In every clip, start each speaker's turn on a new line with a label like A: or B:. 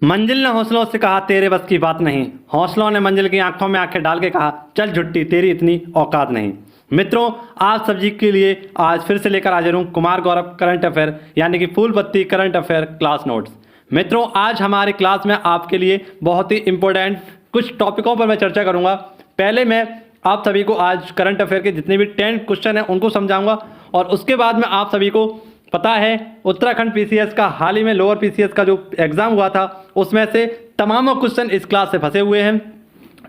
A: मंजिल ने हौसलों से कहा तेरे बस की बात नहीं। हौसलों ने मंजिल की आंखों में आंखें डाल के कहा चल झुट्टी तेरी इतनी औकात नहीं। मित्रों, आप सभी के लिए आज फिर से लेकर हाजिर हूँ कुमार गौरव करंट अफेयर यानी कि फूल पत्ती करंट अफेयर क्लास नोट्स। मित्रों, आज हमारे क्लास में आपके लिए बहुत ही इंपॉर्टेंट कुछ टॉपिकों पर मैं चर्चा करूँगा। पहले मैं आप सभी को आज करंट अफेयर के जितने भी 10 क्वेश्चन हैं उनको समझाऊंगा और उसके बाद में आप सभी को पता है उत्तराखंड पीसीएस का हाल ही में लोअर पीसीएस का जो एग्जाम हुआ था उसमें से तमाम क्वेश्चन इस क्लास से फंसे हुए हैं।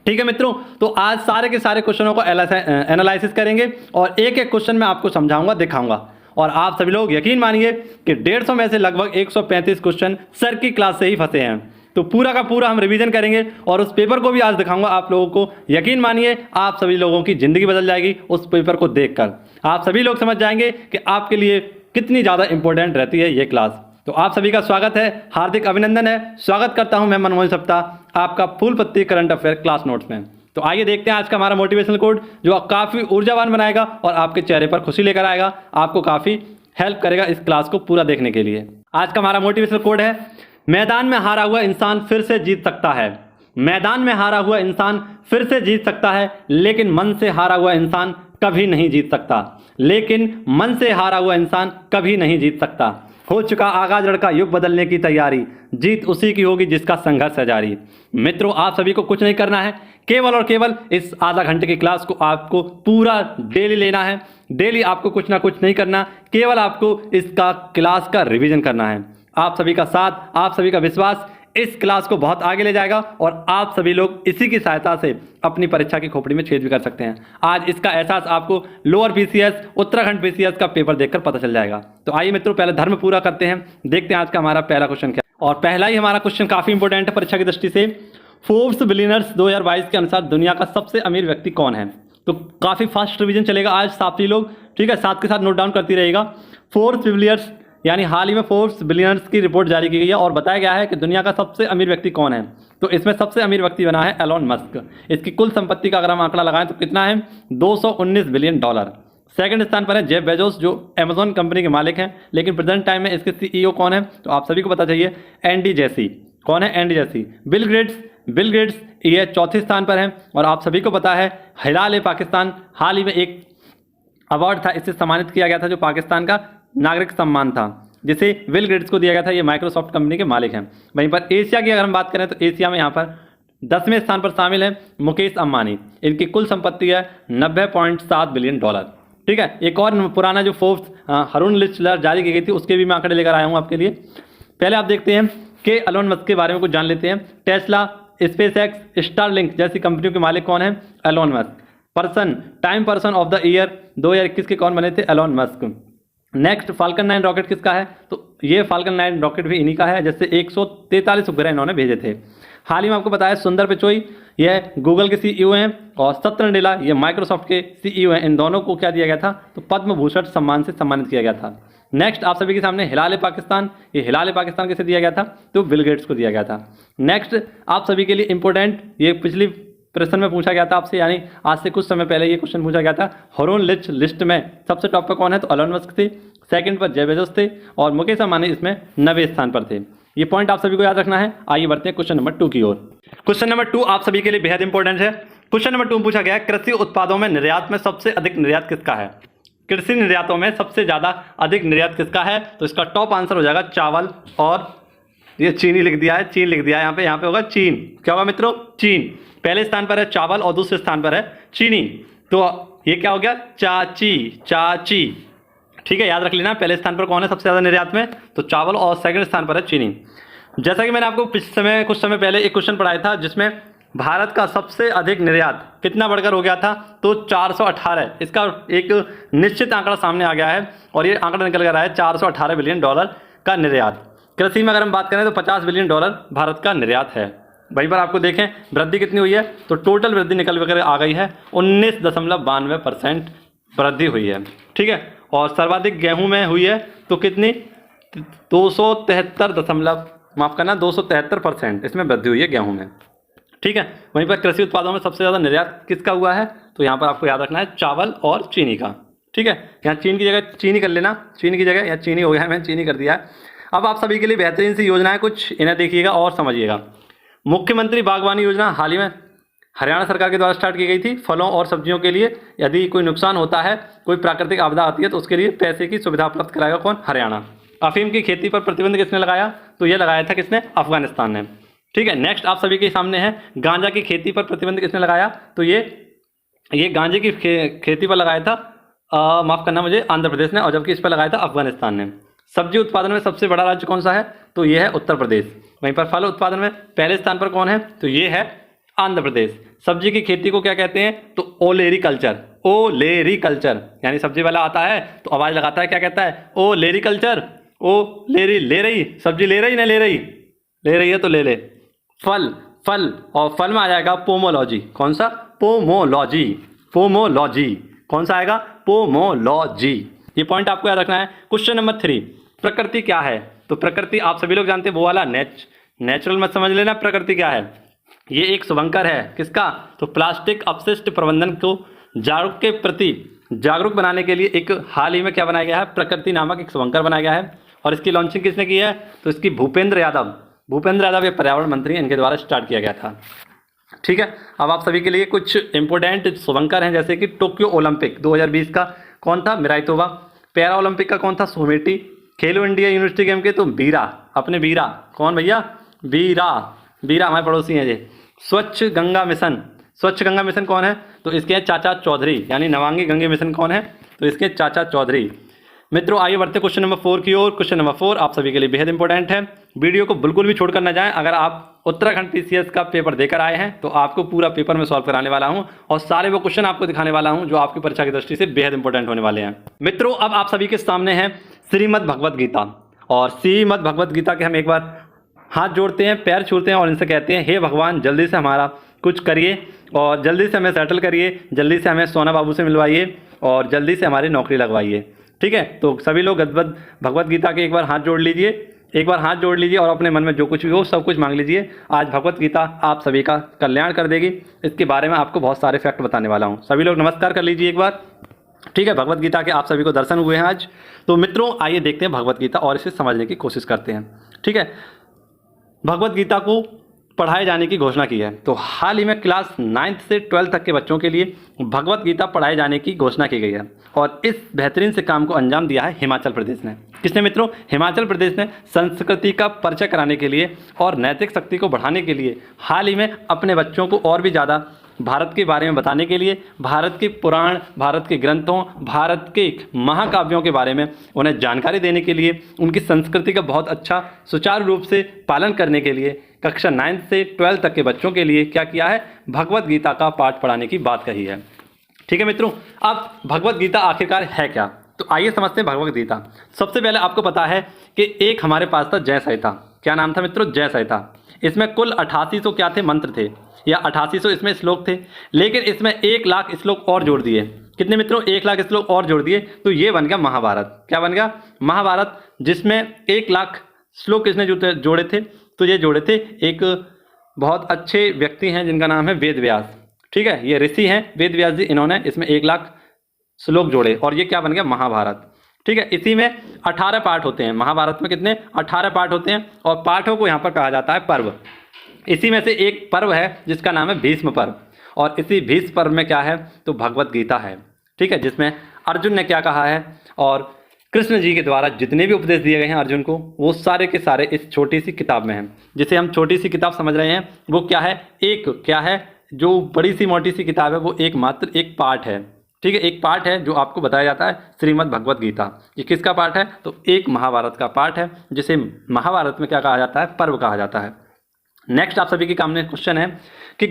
A: ठीक है मित्रों, तो आज सारे के सारे क्वेश्चनों को एनालिसिस करेंगे और एक एक क्वेश्चन मैं आपको समझाऊंगा, दिखाऊंगा और आप सभी लोग यकीन मानिए कि 150 में से लगभग 135 क्वेश्चन सर की क्लास से ही फंसे हैं। तो पूरा का पूरा हम रिवीजन करेंगे और उस पेपर को भी आज दिखाऊंगा आप लोगों को। यकीन मानिए आप सभी लोगों की जिंदगी बदल जाएगी उस पेपर को देखकर। आप सभी लोग समझ जाएंगे कि आपके लिए कितनी ज़्यादा इंपॉर्टेंट रहती है ये क्लास। तो आप सभी का स्वागत है, हार्दिक अभिनंदन है। स्वागत करता हूं मैं मनमोहन सप्ताह आपका फूल पत्ती करंट अफेयर क्लास नोट्स में। तो आइए देखते हैं आज का हमारा मोटिवेशनल कोड जो काफ़ी ऊर्जावान बनाएगा और आपके चेहरे पर खुशी लेकर आएगा, आपको काफ़ी हेल्प करेगा इस क्लास को पूरा देखने के लिए। आज का हमारा मोटिवेशनल कोड है मैदान में हारा हुआ इंसान फिर से जीत सकता है। मैदान में हारा हुआ इंसान फिर से जीत सकता है, लेकिन मन से हारा हुआ इंसान कभी नहीं जीत सकता। लेकिन मन से हारा हुआ इंसान कभी नहीं जीत सकता। हो चुका आगाज लड़का युग बदलने की तैयारी, जीत उसी की होगी जिसका संघर्ष है जारी। मित्रों, आप सभी को कुछ नहीं करना है, केवल और केवल इस आधा घंटे की क्लास को आपको पूरा डेली लेना है। डेली आपको कुछ ना कुछ नहीं करना, केवल आपको इसका क्लास का रिवीजन करना है। आप सभी का साथ, आप सभी का विश्वास इस क्लास को बहुत आगे ले जाएगा और आप सभी लोग इसी की सहायता से अपनी परीक्षा की खोपड़ी में छेद भी कर सकते हैं। आज इसका एहसास आपको लोअर पीसीएस, उत्तराखंड पीसीएस का पेपर देखकर पता चल जाएगा। तो आइए मित्रों, पहले धर्म पूरा करते हैं, देखते हैं आज का हमारा पहला क्वेश्चन क्या है। और पहला ही हमारा क्वेश्चन काफी इंपॉर्टेंट है परीक्षा की दृष्टि से। फोर्ब्स बिलियनर्स 2022 के अनुसार दुनिया का सबसे अमीर व्यक्ति कौन है। तो काफी फास्ट रिविजन चलेगा आज साथी लोग, ठीक है, साथ के साथ नोट डाउन करती रहेगा। फोर्ब्स बिलियनर्स यानी हाल ही में फोर्ब्स बिलियनर्स की रिपोर्ट जारी की गई है और बताया गया है कि दुनिया का सबसे अमीर व्यक्ति कौन है। तो इसमें सबसे अमीर व्यक्ति बना है एलोन मस्क। इसकी कुल संपत्ति का अगर हम आंकड़ा लगाएं तो कितना है, $219 बिलियन। सेकंड स्थान पर है जेफ बेजोस जो अमेजॉन कंपनी के मालिक हैं, लेकिन प्रेजेंट टाइम में इसके सीईओ कौन है तो आप सभी को पता चाहिए, एंडी जेसी। कौन है? Andy Jassy. बिल गेट्स ये चौथे स्थान पर है और आप सभी को पता है हिलाल पाकिस्तान हाल ही में एक अवार्ड था, इससे सम्मानित किया गया था जो पाकिस्तान का नागरिक सम्मान था, जिसे बिल गेट्स को दिया गया था। ये माइक्रोसॉफ्ट कंपनी के मालिक हैं। वहीं पर एशिया की अगर हम बात करें तो एशिया में यहाँ पर 10वें स्थान पर शामिल है मुकेश अंबानी। इनकी कुल संपत्ति है $90.7 बिलियन। ठीक है, एक और पुराना जो फोर्ब्स हरून लिस्ट जारी की गई थी उसके भी मैं आंकड़े लेकर आया हूँ आपके लिए। पहले आप देखते हैं कि एलोन मस्क के बारे में कुछ जान लेते हैं। टेस्ला, स्पेसएक्स, स्टारलिंक जैसी कंपनियों के मालिक कौन है? Elon Musk. Time person of the year 2021 के कौन बने थे? Elon Musk. Next, Falcon 9 rocket किसका है? तो ये फाल्कन 9 रॉकेट भी इन्हीं का है, जैसे 143 उपग्रह इन्होंने भेजे थे। हाल ही में आपको बताया सुंदर पिचोई ये गूगल के सीईओ हैं और सत्य नडेला ये माइक्रोसॉफ्ट के सीईओ हैं। इन दोनों को क्या दिया गया था? तो पद्म भूषण सम्मान से सम्मानित किया गया था। नेक्स्ट आप सभी के सामने हिलाल पाकिस्तान। ये हिलाल पाकिस्तान किसे दिया गया था? तो बिल गेट्स को दिया गया था। नेक्स्ट आप सभी के लिए इंपॉर्टेंट, ये पिछली प्रश्न में पूछा गया था आपसे, यानी आज से कुछ समय पहले ये क्वेश्चन पूछा गया था। हरून लिस्ट में सबसे टॉप पर कौन है? तो एलोन मस्क थे। सेकंड पर जेफ बेजोस थे और मुकेश अंबानी इसमें 90वें स्थान पर थे। ये पॉइंट आप सभी को याद रखना है। आइए बढ़ते हैं क्वेश्चन नंबर 2 की ओर। क्वेश्चन नंबर 2 आप सभी के लिए बेहद इंपॉर्टेंट है। क्वेश्चन नंबर 2 पूछा गया है कृषि उत्पादों में निर्यात में सबसे अधिक निर्यात किसका है? कृषि निर्यातों में सबसे ज्यादा अधिक निर्यात किसका है? तो इसका टॉप आंसर हो जाएगा चावल और ये चीनी लिख दिया है, चीन लिख दिया है यहाँ पे होगा चीन। क्या होगा मित्रों? चीन। पहले स्थान पर है चावल और दूसरे स्थान पर है चीनी। तो ये क्या हो गया? चाची। ठीक है, याद रख लेना पहले स्थान पर कौन है सबसे ज्यादा निर्यात में? तो चावल और सेकंड स्थान पर है चीनी। जैसा कि मैंने आपको कुछ समय पहले एक क्वेश्चन पढ़ाया था जिसमें भारत का सबसे अधिक निर्यात कितना बढ़कर हो गया था? तो 418। इसका एक निश्चित आंकड़ा सामने आ गया है और ये आंकड़ा निकल कर आया है $418 बिलियन का निर्यात। कृषि में अगर हम बात करें तो $50 बिलियन भारत का निर्यात है। वहीं पर आपको देखें वृद्धि कितनी हुई है, तो टोटल वृद्धि निकल कर आ गई है 19.92% वृद्धि हुई है। ठीक है, और सर्वाधिक गेहूं में हुई है तो कितनी? 273% इसमें वृद्धि हुई है गेहूं में। ठीक है, वहीं पर कृषि उत्पादों में सबसे ज़्यादा निर्यात किसका हुआ है? तो यहाँ पर आपको याद रखना है चावल और चीनी का। ठीक है, यहाँ चीन की जगह चीनी कर लेना, चीनी की जगह यहाँ चीनी हो गया है, मैंने चीनी कर दिया है। अब आप सभी के लिए बेहतरीन सी योजना है कुछ, इन्हें देखिएगा और समझिएगा। मुख्यमंत्री बागवानी योजना हाल ही में हरियाणा सरकार के द्वारा स्टार्ट की गई थी। फलों और सब्जियों के लिए यदि कोई नुकसान होता है, कोई प्राकृतिक आपदा आती है, तो उसके लिए पैसे की सुविधा उपलब्ध कराएगा कौन? हरियाणा। अफीम की खेती पर प्रतिबंध किसने लगाया? तो ये लगाया था किसने? अफगानिस्तान ने। ठीक है, नेक्स्ट आप सभी के सामने है गांजा की खेती पर प्रतिबंध किसने लगाया? तो ये गांजे की खेती पर लगाया था, माफ करना मुझे, आंध्र प्रदेश ने, और जबकि इस पर लगाया था अफगानिस्तान ने। सब्जी उत्पादन में सबसे बड़ा राज्य कौन सा है? तो ये है उत्तर प्रदेश। वहीं पर फल उत्पादन में पहले स्थान पर कौन है? तो ये है आंध्र प्रदेश। सब्जी की खेती को क्या कहते हैं? तो ओलेरीकल्चर। ओलेरीकल्चर यानी सब्जी वाला आता है तो आवाज लगाता है, क्या कहता है? ओ लेरीकल्चर, ओ लेरी, ले रही सब्जी, ले रही ना, ले रही है तो ले ले। फल और फल में आ जाएगा पोमोलॉजी। कौन सा? पोमोलॉजी। कौन सा आएगा? पोमोलॉजी। ये पॉइंट आपको याद रखना है। क्वेश्चन नंबर 3, प्रकृति क्या है? तो प्रकृति आप सभी लोग जानते हैं, वो वाला नेचुरल मत समझ लेना। प्रकृति क्या है? ये एक शुभंकर है। किसका? तो प्लास्टिक अपशिष्ट प्रबंधन को जागरूक बनाने के लिए एक हाल ही में क्या बनाया गया है? प्रकृति नामक एक शुभंकर बनाया गया है। और इसकी लॉन्चिंग किसने की है? तो इसकी भूपेंद्र यादव ये पर्यावरण मंत्री, इनके द्वारा स्टार्ट किया गया था। ठीक है, अब आप सभी के लिए कुछ इंपोर्टेंट शुभंकर हैं, जैसे कि टोक्यो ओलंपिक 2020 का कौन था? मिराइतोवा। पैरा ओलंपिक का कौन था? सोमेटी। खेलो इंडिया यूनिवर्सिटी गेम के तो बीरा, अपने बीरा। कौन भैया? बीरा हमारे पड़ोसी हैं ये। स्वच्छ गंगा मिशन कौन है? तो इसके हैं चाचा चौधरी, यानी नमामि गंगे मिशन कौन है? तो इसके चाचा चौधरी। मित्रों आइए बढ़ते क्वेश्चन नंबर 4 की ओर। क्वेश्चन नंबर 4 आप सभी के लिए बेहद इंपॉर्टेंट है, वीडियो को बिल्कुल भी छोड़कर ना जाएं। अगर आप उत्तराखंड पीसीएस का पेपर देकर आए हैं तो आपको पूरा पेपर में सॉल्व कराने वाला हूं और सारे वो क्वेश्चन आपको दिखाने वाला हूं जो आपकी परीक्षा की दृष्टि से बेहद इंपॉर्टेंट होने वाले हैं। मित्रों अब आप सभी के सामने है श्रीमद् भगवद गीता, और श्रीमद् भगवद गीता के हम एक बार हाथ जोड़ते हैं, पैर छूते हैं और इनसे कहते हैं, हे भगवान जल्दी से हमारा कुछ करिए और जल्दी से हमें सेटल करिए, जल्दी से हमें सोना बाबू से मिलवाइए और जल्दी से हमारी नौकरी लगवाइए। ठीक है, तो सभी लोग भगवद गीता के एक बार हाथ जोड़ लीजिए, और अपने मन में जो कुछ भी हो सब कुछ मांग लीजिए। आज भगवद गीता आप सभी का कल्याण कर देगी। इसके बारे में आपको बहुत सारे फैक्ट बताने वाला हूँ। सभी लोग नमस्कार कर लीजिए एक बार। ठीक है, भगवद गीता के आप सभी को दर्शन हुए हैं आज। तो मित्रों आइए देखते हैं भगवद गीता और इसे समझने की कोशिश करते हैं। ठीक है, भगवद गीता को पढ़ाए जाने की घोषणा की है। तो हाल ही में क्लास 9th से 12th तक के बच्चों के लिए भगवद गीता पढ़ाए जाने की घोषणा की गई है, और इस बेहतरीन से काम को अंजाम दिया है हिमाचल प्रदेश ने। किसने मित्रों? हिमाचल प्रदेश ने संस्कृति का परिचय कराने के लिए और नैतिक शक्ति को बढ़ाने के लिए हाल ही में अपने बच्चों को और भी ज़्यादा भारत के बारे में बताने के लिए, भारत के पुराण, भारत के ग्रंथों, भारत के महाकाव्यों के बारे में उन्हें जानकारी देने के लिए, उनकी संस्कृति का बहुत अच्छा सुचारू रूप से पालन करने के लिए कक्षा 9 से 12 तक के बच्चों के लिए क्या किया है? भगवद गीता का पाठ पढ़ाने की बात कही है। ठीक है मित्रों, अब भगवद गीता आखिरकार है क्या? तो आइए समझते हैं भगवद गीता। सबसे पहले आपको पता है कि एक हमारे पास था जय संहिता। क्या नाम था मित्रों? जय संहिता। इसमें कुल 8800 क्या थे? मंत्र थे, या 8800 इसमें श्लोक थे, लेकिन इसमें 1 लाख श्लोक और जोड़ दिए। कितने मित्रों? 1 लाख श्लोक और जोड़ दिए, तो ये बन गया महाभारत। क्या बन गया? महाभारत, जिसमें 1 लाख श्लोक किसने जोड़े थे? तो ये जोड़े थे एक बहुत अच्छे व्यक्ति हैं जिनका नाम है वेद व्यास। ठीक है, ये ऋषि हैं वेद व्यास जी, इन्होंने इसमें 1 लाख श्लोक जोड़े और ये क्या बन गया? महाभारत। ठीक है, इसी में 18 पाठ होते हैं। महाभारत में कितने? 18 पाठ होते हैं, और पाठों को यहाँ पर कहा जाता है पर्व। इसी में से एक पर्व है जिसका नाम है भीष्म पर्व, और इसी भीष्म पर्व में क्या है? तो भगवद गीता है। ठीक है, जिसमें अर्जुन ने क्या कहा है और कृष्ण जी के द्वारा जितने भी उपदेश दिए गए हैं अर्जुन को, वो सारे के सारे इस छोटी सी किताब में हैं। जिसे हम छोटी सी किताब समझ रहे हैं वो क्या है? जो बड़ी सी मोटी सी किताब है वो मात्र एक पाठ है। ठीक है, एक पाठ है जो आपको बताया जाता है श्रीमद् भगवद गीता। ये किसका पाठ है? तो एक महाभारत का पाठ है, जिसे महाभारत में क्या कहा जाता है? पर्व कहा जाता है। नेक्स्ट आप सभी के सामने क्वेश्चन है कि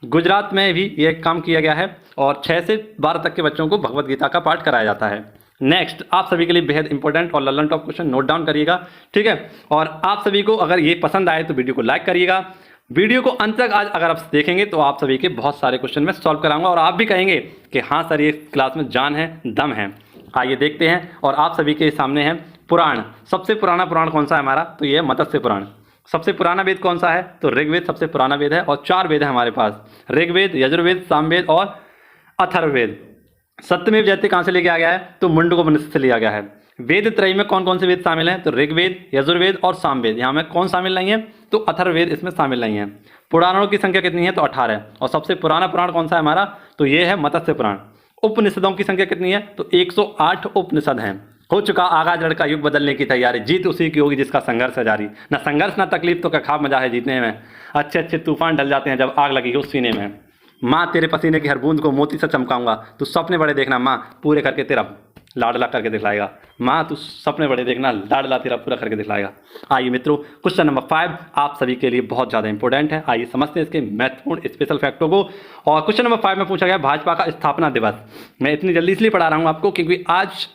A: गुजरात में भी ये काम किया गया है, और 6 से 12 तक के बच्चों को भगवद गीता का पाठ कराया जाता है। नेक्स्ट आप सभी के लिए बेहद इंपॉर्टेंट और Lalan top question note down करिएगा। ठीक है, और आप सभी को अगर ये पसंद आए तो वीडियो को लाइक करिएगा। वीडियो को अंत तक आज अगर आप देखेंगे तो आप सभी के बहुत सारे क्वेश्चन मैं सॉल्व कराऊंगा, और आप भी कहेंगे कि हाँ सर ये क्लास में जान है, दम है। आइए देखते हैं, और आप सभी के सामने है पुराण। सबसे पुराना पुराण कौन सा है हमारा? तो ये है मत्स्य पुराण। सबसे पुराना वेद कौन सा है? तो ऋग्वेद सबसे पुराना वेद है, और 4 वेद है हमारे पास, ऋग्वेद, यजुर्वेद, सामवेद और अथर्ववेद। सत्यमेव जयते कहाँ से लेके आ गया है? तो मुंडकोपनिषद से लिया गया है। वेद त्रयी में कौन कौन से वेद शामिल हैं? तो ऋग्वेद, यजुर्वेद और सामवेद। यहाँ में कौन शामिल नहीं है? तो अथर्ववेद इसमें शामिल नहीं है। पुराणों की संख्या कितनी है? तो 18। और सबसे पुराना पुराण कौन सा है हमारा? तो ये है मत्स्य पुराण। उपनिषदों की संख्या कितनी है? तो 108 उपनिषद हैं। हो चुका आगाज लड़का युग बदलने की तैयारी, जीत उसी की होगी जिसका संघर्ष है जारी। ना संघर्ष ना तकलीफ तो क्या खाब मजा है जीतने में, अच्छे अच्छे तूफान ढल जाते हैं जब आग लगी उस सीने में। माँ तेरे पसीने की हर बूंद को मोती से चमकाऊंगा, तू सपने बड़े देखना माँ पूरे करके तेरा लाडला करके दिखलाएगा। माँ तू सपने बड़े देखना, लाडला तेरा पूरा करके दिखलाएगा। आइए मित्रों, क्वेश्चन नंबर 5 आप सभी के लिए बहुत ज़्यादा इंपॉर्टेंट है। आइए समझते हैं इसके महत्वपूर्ण स्पेशल फैक्टों को। और क्वेश्चन नंबर 5 में पूछा गया भाजपा का स्थापना दिवस। मैं इतनी जल्दी इसलिए पढ़ा रहा हूँ आपको क्योंकि आज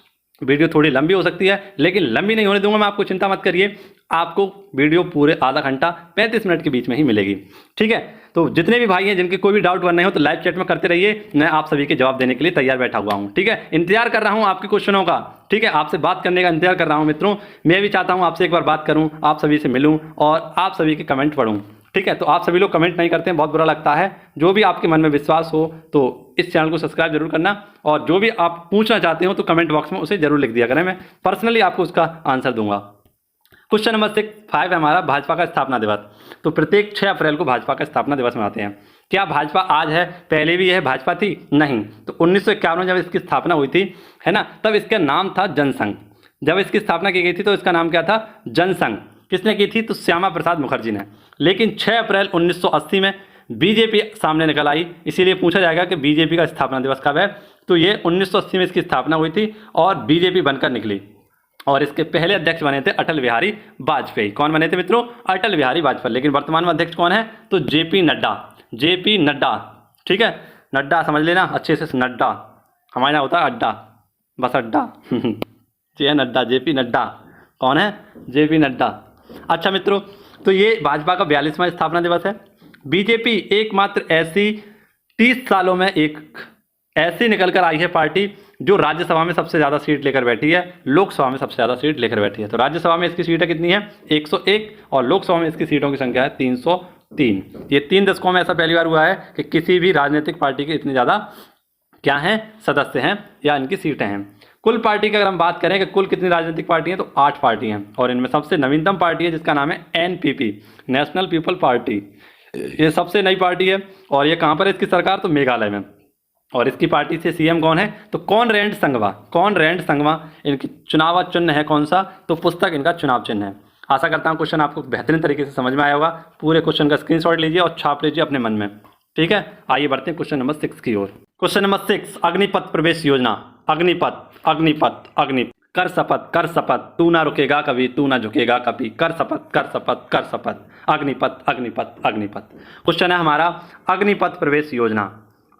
A: वीडियो थोड़ी लंबी हो सकती है, लेकिन लंबी नहीं होने दूंगा मैं आपको, चिंता मत करिए। आपको वीडियो पूरे आधा घंटा 35 मिनट के बीच में ही मिलेगी, ठीक है। तो जितने भी भाई हैं जिनके कोई भी डाउट बनने हो तो लाइव चैट में करते रहिए, मैं आप सभी के जवाब देने के लिए तैयार बैठा हुआ हूं, ठीक है। इंतजार कर रहा हूं आपके क्वेश्चनों का, ठीक है। आपसे बात करने का इंतजार कर रहा हूं मित्रों। मैं भी चाहता हूं आपसे एक बार बात करूं, आप सभी से मिलूं और आप सभी के कमेंट पढ़ूं, ठीक है। तो आप सभी लोग कमेंट नहीं करते हैं, बहुत बुरा लगता है। जो भी आपके मन में विश्वास हो तो इस चैनल को सब्सक्राइब जरूर करना, और जो भी आप पूछना चाहते हो तो कमेंट बॉक्स में उसे जरूर लिख दिया करें, मैं पर्सनली आपको उसका आंसर दूंगा। क्वेश्चन नंबर 5 है हमारा भाजपा का स्थापना दिवस। तो प्रत्येक 6 अप्रैल को भाजपा का स्थापना दिवस मनाते हैं। क्या भाजपा आज है? पहले भी यह भाजपा थी? नहीं। तो 1951 में जब इसकी स्थापना हुई थी, है ना, तब इसका नाम था जनसंघ। जब इसकी स्थापना की गई थी तो इसका नाम क्या था? जनसंघ। किसने की थी? तो श्यामा प्रसाद मुखर्जी ने। लेकिन 6 अप्रैल 1980 में बीजेपी सामने निकल आई, इसीलिए पूछा जाएगा कि बीजेपी का स्थापना दिवस कब है। तो ये 1980 में इसकी स्थापना हुई थी और बीजेपी बनकर निकली, और इसके पहले अध्यक्ष बने थे अटल बिहारी वाजपेयी। कौन बने थे मित्रों? अटल बिहारी वाजपेयी। लेकिन वर्तमान में अध्यक्ष कौन है? तो जेपी नड्डा। जेपी नड्डा, ठीक है, नड्डा समझ लेना अच्छे से, नड्डा हमारे यहाँ होता है अड्डा, बस अड्डा जे नड्डा, जेपी नड्डा। कौन है? जेपी नड्डा। अच्छा मित्रों, तो ये भाजपा का 42वां स्थापना दिवस है। बीजेपी एकमात्र ऐसी 30 सालों में एक ऐसी निकल कर आई है पार्टी जो राज्यसभा में सबसे ज़्यादा सीट लेकर बैठी है, लोकसभा में सबसे ज़्यादा सीट लेकर बैठी है। तो राज्यसभा में इसकी सीटें कितनी है? 101, और लोकसभा में इसकी सीटों की संख्या है 303। ये 3 दशकों में ऐसा पहली बार हुआ है कि किसी भी राजनीतिक पार्टी के इतने ज़्यादा क्या हैं? सदस्य हैं या इनकी सीटें हैं। कुल पार्टी की अगर हम बात करें कि कुल कितनी राजनीतिक पार्टी हैं, तो 8 पार्टी हैं, और इनमें सबसे नवीनतम पार्टी है जिसका नाम है एनपीपी, नेशनल पीपल पार्टी। ये सबसे नई पार्टी है, और ये कहाँ पर है इसकी सरकार? तो मेघालय में। और इसकी पार्टी से सीएम कौन है? तो कॉनरेड संगमा। कॉनरेड संगमा इनकी चुनाव चिन्ह है कौन सा? तो पुस्तक इनका चुनाव चिन्ह है। आशा करता हूँ क्वेश्चन आपको बेहतरीन तरीके से समझ में आया होगा। पूरे क्वेश्चन का स्क्रीनशॉट लीजिए और छाप लीजिए अपने मन में, ठीक है। आइए बढ़ते हैं क्वेश्चन नंबर 6 की ओर। क्वेश्चन नंबर 6, अग्निपथ प्रवेश योजना। अग्निपथ, अग्निपथ, अग्नि, कर शपथ तू ना रुकेगा कभी, तू ना झुकेगा कभी, कर शपथ कर शपथ कर शपथ, अग्निपथ अग्निपथ अग्निपथ। क्वेश्चन है हमारा अग्निपथ प्रवेश योजना।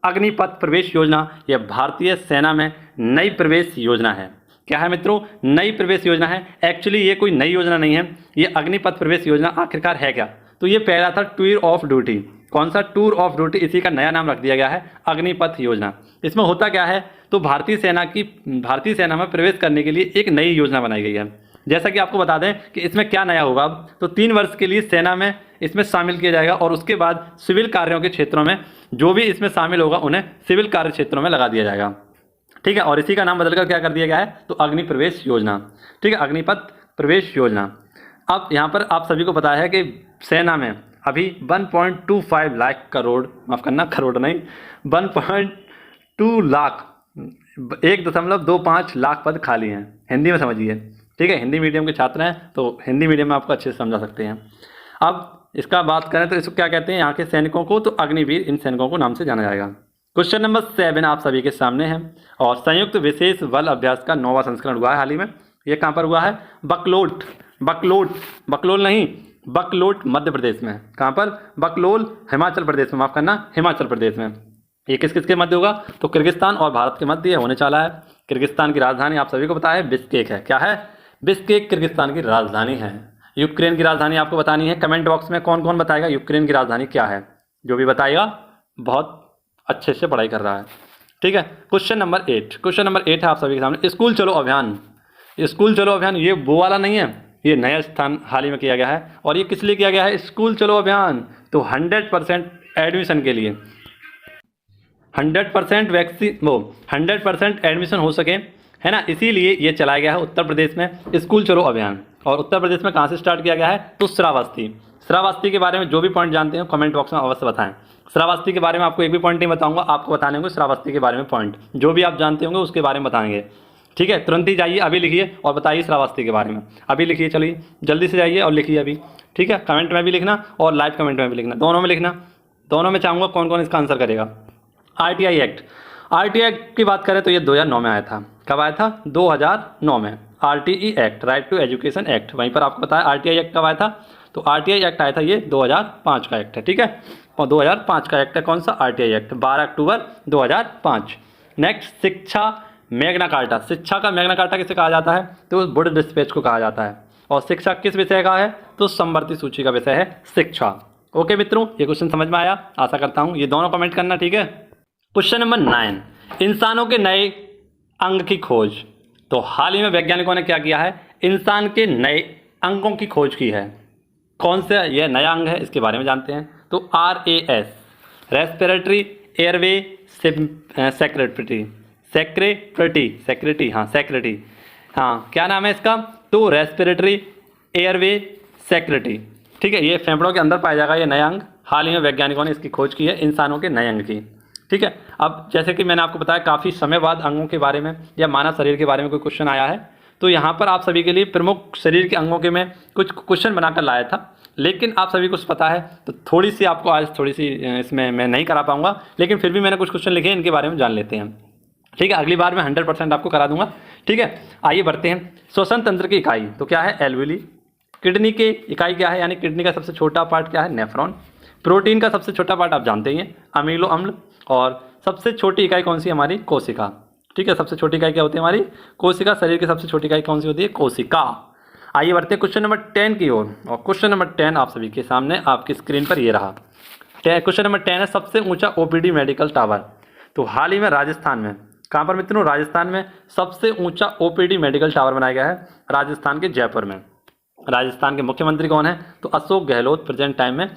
A: अग्निपथ प्रवेश योजना यह भारतीय सेना में नई प्रवेश योजना है। क्या है मित्रों? नई प्रवेश योजना है। एक्चुअली ये कोई नई योजना नहीं है। ये अग्निपथ प्रवेश योजना आखिरकार है क्या? तो ये पहला था टूर ऑफ ड्यूटी। कौन सा? Tour of duty. इसी का नया नाम रख दिया गया है अग्निपथ योजना। इसमें होता क्या है? तो भारतीय सेना में प्रवेश करने के लिए एक नई योजना बनाई गई है। जैसा कि आपको बता दें कि इसमें क्या नया होगा अब, तो 3 वर्ष के लिए सेना में इसमें शामिल किया जाएगा, और उसके बाद सिविल कार्यों के क्षेत्रों में जो भी इसमें शामिल होगा उन्हें सिविल कार्य क्षेत्रों में लगा दिया जाएगा, ठीक है। और इसी का नाम बदलकर क्या कर दिया गया है? तो अग्नि प्रवेश योजना, ठीक है, अग्निपथ प्रवेश योजना। अब यहाँ पर आप सभी को पता है कि सेना में अभी 1.25 लाख करोड़, माफ करना करोड़ नहीं, 1.2 लाख 1.25 लाख पद खाली हैं। हिंदी में समझिए, ठीक है। हिंदी मीडियम के छात्र हैं तो हिंदी मीडियम में आपको अच्छे से समझा सकते हैं। अब इसका बात करें तो इसको क्या कहते हैं यहाँ के सैनिकों को? तो अग्निवीर इन सैनिकों को नाम से जाना जाएगा। क्वेश्चन नंबर 7 आप सभी के सामने है, और संयुक्त विशेष बल अभ्यास का 9वां संस्करण हुआ है हाल ही में। ये कहाँ पर हुआ है? बकलोट, बकलोट, बकलोल नहीं, बकलोट मध्य प्रदेश में। कहाँ पर? बकलोल हिमाचल प्रदेश में, माफ करना हिमाचल प्रदेश में। ये किस किस के मध्य होगा? तो किर्गिस्तान और भारत के मध्य होने चला है। किर्गिस्तान की राजधानी आप सभी को पता है बिश्केक है। क्या है? बिश्केक किर्गिस्तान की राजधानी है। यूक्रेन की राजधानी आपको बतानी है। कमेंट बॉक्स में कौन कौन बताएगा यूक्रेन की राजधानी क्या है? जो भी बताएगा बहुत अच्छे से पढ़ाई कर रहा है, ठीक है। क्वेश्चन नंबर 8, क्वेश्चन नंबर 8 है आप सभी के सामने, स्कूल चलो अभियान। स्कूल चलो अभियान ये वो वाला नहीं है, ये नया स्थान हाल ही में किया गया है। और ये किस लिए किया गया है? स्कूल चलो अभियान। तो 100% एडमिशन के लिए, 100% वैक्सीन 100% एडमिशन हो सके, है ना। इसीलिए ये चलाया गया है उत्तर प्रदेश में स्कूल चलो अभियान। और उत्तर प्रदेश में कहाँ से स्टार्ट किया गया है, तो श्रावस्ती। श्रावस्ती के बारे में जो भी पॉइंट जानते हो कमेंट बॉक्स में अवश्य बताएं। श्रावस्ती के बारे में आपको एक भी पॉइंट नहीं बताऊंगा, आपको बताने होंगे श्रावस्ती के बारे में पॉइंट, जो भी आप जानते होंगे उसके बारे में बताएंगे। ठीक है, तुरंत ही जाइए, अभी लिखिए और बताइए श्रावस्ती के बारे में, अभी लिखिए, चलिए जल्दी से जाइए और लिखिए अभी। ठीक है, कमेंट में भी लिखना और लाइव कमेंट में भी लिखना, दोनों में लिखना। दोनों में चाहूँगा कौन कौन इसका आंसर करेगा। आरटीआई एक्ट, आरटीआई एक्ट की बात करें तो ये 2009 में आया था। कब आया था, 2009 में। RTE act, right to education act, वहीं पर आपको बताया आरटीआई एक्ट कब आया था, तो आरटीआई एक्ट आया था ये 2005 का एक्ट है। ठीक है, और 2005 का एक्ट है कौन सा, आरटीआई एक्ट, 12 अक्टूबर 2005। नेक्स्ट, शिक्षा मैग्ना कार्टा। शिक्षा का मैग्ना कार्टा किसे कहा जाता है, तो वुड डिस्पैच को कहा जाता है। और शिक्षा किस विषय का है, तो समवर्ती सूची का विषय है शिक्षा। ओके मित्रों, ये क्वेश्चन समझ में आया, आशा करता हूँ। ये दोनों कमेंट करना, ठीक है। क्वेश्चन नंबर 9, इंसानों के नए अंग की खोज। तो हाल ही में वैज्ञानिकों ने क्या किया है, इंसान के नए अंगों की खोज की है। कौन सा यह नया अंग है, इसके बारे में जानते हैं। तो RAS, रेस्पिरेटरी एयरवे सेक्रेटरी, हाँ क्या नाम है इसका, तो रेस्पिरेटरी एयरवे सेक्रेटरी। ठीक है, ये फेफड़ों के अंदर पाया जाएगा ये नया अंग। हाल ही में वैज्ञानिकों ने इसकी खोज की है, इंसानों के नए अंग की। ठीक है, अब जैसे कि मैंने आपको बताया काफ़ी समय बाद अंगों के बारे में या मानव शरीर के बारे में कोई क्वेश्चन आया है, तो यहाँ पर आप सभी के लिए प्रमुख शरीर के अंगों के मैं कुछ क्वेश्चन बनाकर लाया था, लेकिन आप सभी को पता है तो थोड़ी सी आपको आज थोड़ी सी इसमें मैं नहीं करा पाऊंगा, लेकिन फिर भी मैंने कुछ क्वेश्चन लिखे हैं, इनके बारे में जान लेते हैं। ठीक है, अगली बार मैं 100% आपको करा दूंगा। ठीक है, आइए बढ़ते हैं। श्वसन तंत्र की इकाई तो क्या है, एल्वेली। किडनी की इकाई क्या है, यानी किडनी का सबसे छोटा पार्ट क्या है, नेफ्रॉन। प्रोटीन का सबसे छोटा पार्ट आप जानते ही हैं, अमीनो अम्ल। और सबसे छोटी इकाई कौन सी, हमारी कोशिका। ठीक है, सबसे छोटी इकाई क्या होती है, हमारी कोशिका। शरीर की सबसे छोटी इकाई कौन सी होती है, कोशिका। आइए बढ़ते हैं क्वेश्चन नंबर 10 की ओर। और क्वेश्चन नंबर 10 आप सभी के सामने आपकी स्क्रीन पर ये रहा। क्वेश्चन नंबर 10 है, सबसे ऊंचा ओपीडी मेडिकल टावर। तो हाल ही में राजस्थान में, कहाँ पर मित्रों, राजस्थान में सबसे ऊंचा ओपीडी मेडिकल टावर बनाया गया है, राजस्थान के जयपुर में। राजस्थान के मुख्यमंत्री कौन है, तो अशोक गहलोत प्रेजेंट टाइम में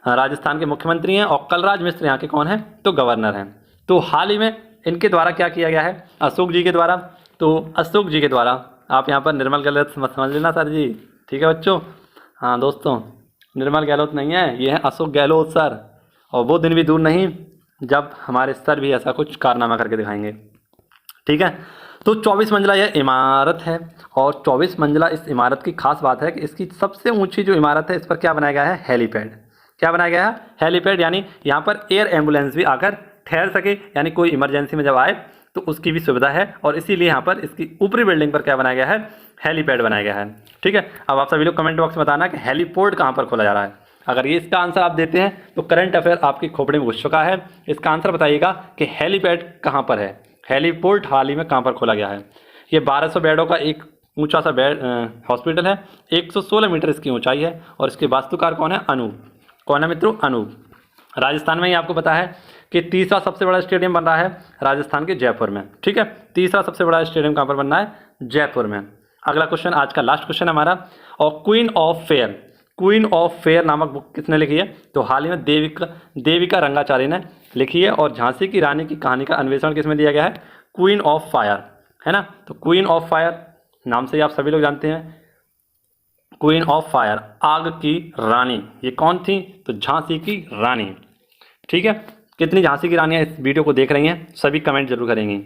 A: राजस्थान के मुख्यमंत्री हैं। और कलराज मिश्र यहाँ के कौन है, तो गवर्नर हैं। तो हाल ही में इनके द्वारा क्या किया गया है, अशोक जी के द्वारा। तो अशोक जी के द्वारा, आप यहाँ पर निर्मल गहलोत मत समझ लेना सर जी। ठीक है बच्चों, हाँ दोस्तों, निर्मल गहलोत नहीं है, ये है अशोक गहलोत सर। और वो दिन भी दूर नहीं जब हमारे सर भी ऐसा कुछ कारनामा करके दिखाएंगे। ठीक है, तो 24 मंजिला यह इमारत है। और 24 मंजिला इस इमारत की खास बात है कि इसकी सबसे ऊंची जो इमारत है, इस पर क्या बनाया गया है, हेलीपैड। क्या बनाया गया है, हेलीपैड, यानी यहाँ पर एयर एम्बुलेंस भी आकर ठहर सके, यानी कोई इमरजेंसी में जब आए तो उसकी भी सुविधा है। और इसीलिए यहाँ पर इसकी ऊपरी बिल्डिंग पर क्या बनाया गया है, हेलीपैड बनाया गया है। ठीक है, अब आप सभी लोग कमेंट बॉक्स में बताना कि हेलीपोर्ट कहाँ पर खोला जा रहा है। अगर ये इसका आंसर आप देते हैं तो करंट अफेयर आपकी खोपड़ी में घुस चुका है। इसका आंसर बताइएगा कि हेलीपैड कहाँ पर है, हेलीपोर्ट हाल ही में कहाँ पर खोला गया है। ये 1200 बेडों का एक ऊंचा सा बेड हॉस्पिटल है, 116 मीटर इसकी ऊंचाई है। और इसके वास्तुकार कौन है, अनूप। कौन है मित्रों, अनूप। राजस्थान में ही आपको पता है कि तीसरा सबसे बड़ा स्टेडियम बन रहा है राजस्थान के जयपुर में। ठीक है, तीसरा सबसे बड़ा स्टेडियम कहाँ पर बन रहा है, जयपुर में। अगला क्वेश्चन, आज का लास्ट क्वेश्चन हमारा। और क्वीन ऑफ फेयर नामक बुक किसने लिखी है, तो हाल ही में देविका रंगाचारी ने लिखी है। और झांसी की रानी की कहानी का अन्वेषण किसमें दिया गया है, क्वीन ऑफ फायर, है ना। तो क्वीन ऑफ फायर नाम से ही आप सभी लोग जानते हैं, क्वीन ऑफ फायर, आग की रानी। ये कौन थी, तो झांसी की रानी। ठीक है, कितनी झांसी की रानियाँ इस वीडियो को देख रही हैं, सभी कमेंट जरूर करेंगी।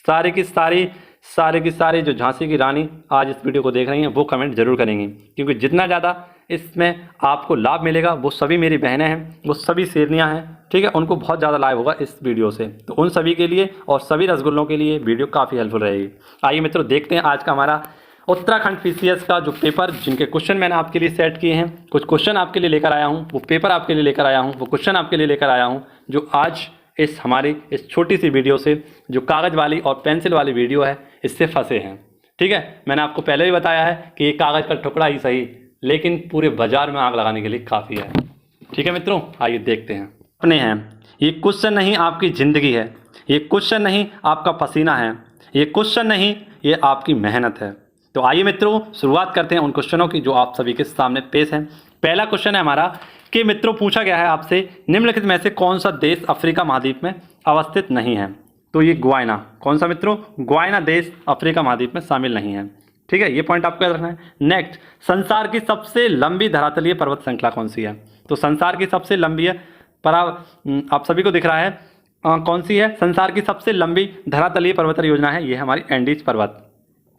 A: सारे की सारी जो झांसी की रानी आज इस वीडियो को देख रही हैं वो कमेंट जरूर करेंगी, क्योंकि जितना ज़्यादा इसमें आपको लाभ मिलेगा, वो सभी मेरी बहनें हैं, वो सभी शेरनियाँ हैं। ठीक है, उनको बहुत ज़्यादा लाभ होगा इस वीडियो से। तो उन सभी के लिए और सभी रसगुल्लों के लिए वीडियो काफ़ी हेल्पफुल रहेगी। आइए मित्रों, देखते हैं आज का हमारा उत्तराखंड PCS का जो पेपर, जिनके क्वेश्चन मैंने आपके लिए सेट किए हैं। कुछ क्वेश्चन आपके लिए लेकर आया हूँ, वो पेपर आपके लिए लेकर आया हूँ, वो क्वेश्चन आपके लिए लेकर आया हूँ, जो आज इस हमारी इस छोटी सी वीडियो से, जो कागज़ वाली और पेंसिल वाली वीडियो है, इससे फंसे हैं। ठीक है, मैंने आपको पहले भी बताया है कि ये कागज़ का टुकड़ा ही सही, लेकिन पूरे बाजार में आग लगाने के लिए काफ़ी है। ठीक है मित्रों, आइए देखते हैं। अपने हैं, ये क्वेश्चन नहीं आपकी ज़िंदगी है, ये क्वेश्चन नहीं आपका पसीना है, ये क्वेश्चन नहीं, ये आपकी मेहनत है। तो आइए मित्रों, शुरुआत करते हैं उन क्वेश्चनों की जो आप सभी के सामने पेश हैं। पहला क्वेश्चन है हमारा कि मित्रों पूछा गया है आपसे, निम्नलिखित में से कौन सा देश अफ्रीका महाद्वीप में अवस्थित नहीं है। तो ये गुयाना, कौन सा मित्रों, गुयाना देश अफ्रीका महाद्वीप में शामिल नहीं है। ठीक है, ये पॉइंट आपको याद रखना है। नेक्स्ट, संसार की सबसे लंबी धरातलीय पर्वत श्रृंखला कौन सी है? तो संसार की सबसे लंबी है आप सभी को दिख रहा है कौन सी है? संसार की सबसे लंबी धरातलीय पर्वत योजना है, ये हमारी एंडीज पर्वत।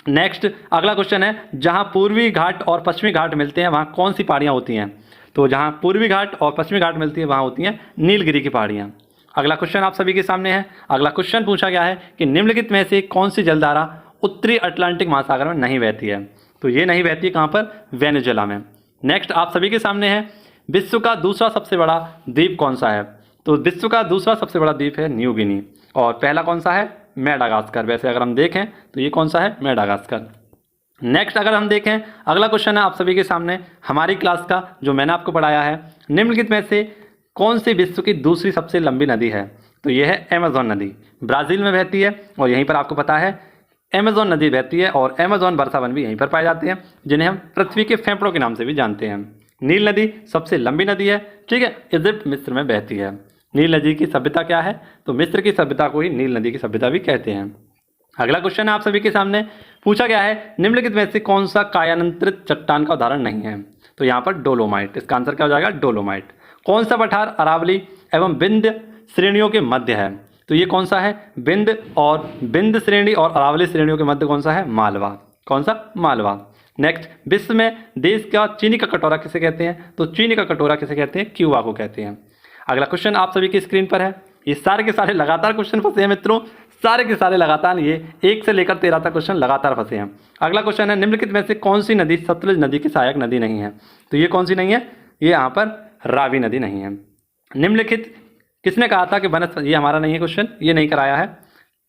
A: नेक्स्ट, अगला क्वेश्चन है, जहां पूर्वी घाट और पश्चिमी घाट मिलते हैं वहां कौन सी पहाड़ियां होती हैं? तो जहां पूर्वी घाट और पश्चिमी घाट मिलती है वहां होती हैं नीलगिरी की पहाड़ियां। अगला क्वेश्चन आप सभी के सामने है। अगला क्वेश्चन पूछा गया है कि निम्नलिखित में से कौन सी जलधारा उत्तरी अटलांटिक महासागर में नहीं बहती है? तो ये नहीं बहती है कहाँ पर? वेनेजुएला में। नेक्स्ट आप सभी के सामने है, विश्व का दूसरा सबसे बड़ा द्वीप कौन सा है? तो विश्व का दूसरा सबसे बड़ा द्वीप है न्यू गिनी, और पहला कौन सा है? मेडागास्कर। वैसे अगर हम देखें तो ये कौन सा है? मेडागास्कर। नेक्स्ट अगर हम देखें, अगला क्वेश्चन है आप सभी के सामने हमारी क्लास का जो मैंने आपको पढ़ाया है, निम्नलिखित में से कौन सी विश्व की दूसरी सबसे लंबी नदी है? तो यह है अमेजोन नदी, ब्राज़ील में बहती है, और यहीं पर आपको पता है अमेजोन नदी बहती है, और अमेजोन वर्षावन भी यहीं पर पाए जाते हैं, जिन्हें हम पृथ्वी के फेफड़ों के नाम से भी जानते हैं। नील नदी सबसे लंबी नदी है, ठीक है, इजिप्ट मिस्र में बहती है। नील नदी की सभ्यता क्या है? तो मिस्र की सभ्यता को ही नील नदी की सभ्यता भी कहते हैं। अगला क्वेश्चन है आप सभी के सामने, पूछा गया है निम्नलिखित में से कौन सा कायानंत्रित चट्टान का उदाहरण नहीं है? तो यहाँ पर डोलोमाइट, इसका आंसर क्या हो जाएगा? डोलोमाइट। कौन सा पठार अरावली एवं विंध्य श्रेणियों के मध्य है? तो ये कौन सा है? विंध्य श्रेणी और अरावली श्रेणियों के मध्य कौन सा है? मालवा। कौन सा? मालवा। नेक्स्ट, विश्व में देश का चीनी का कटोरा किसे कहते हैं? तो चीनी का कटोरा किसे कहते हैं? क्यूबा को कहते हैं। अगला क्वेश्चन आप सभी की स्क्रीन पर है, ये सारे के सारे लगातार क्वेश्चन फंसे हैं मित्रों, सारे के सारे लगातार, ये 1 से लेकर 13 तक क्वेश्चन लगातार फंसे हैं। अगला क्वेश्चन है, निम्नलिखित में से कौन सी नदी सतलुज नदी की सहायक नदी नहीं है? तो ये कौन सी नहीं है? ये यहाँ पर रावी नदी नहीं है। निम्नलिखित किसने कहा था कि वनस्पति, ये हमारा नहीं है क्वेश्चन, ये नहीं कराया है,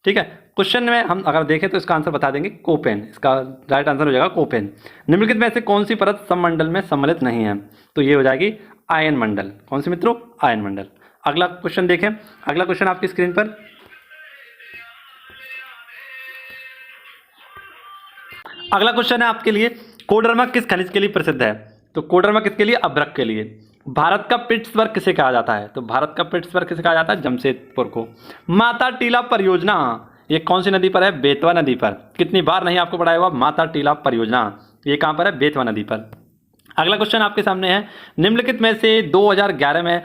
A: ठीक है। क्वेश्चन में हम अगर देखें तो इसका आंसर बता देंगे कोपेन, इसका राइट आंसर हो जाएगा कोपेन। निम्नलिखित में से कौन सी परत सममंडल में सम्मिलित नहीं है? तो ये हो जाएगी आयन मंडल। कौन सी मित्रों? आयन मंडल। अगला क्वेश्चन देखें, अगला क्वेश्चन आपकी स्क्रीन पर, अगला क्वेश्चन है आपके लिए, कोडरमा किस खनिज के लिए प्रसिद्ध है? तो कोडरमा किसके लिए? अभ्रक के लिए। भारत का पिट्सबर्ग किसे कहा जाता है? तो भारत का पिट्सबर्ग किसे कहा जाता है? जमशेदपुर को। माता टीला परियोजना ये कौन सी नदी पर है? बेतवा नदी पर। कितनी बार नहीं आपको पढ़ाया हुआ माता टीला परियोजना, ये कहाँ पर है? बेतवा नदी पर। अगला क्वेश्चन आपके सामने है, निम्नलिखित में से 2011 में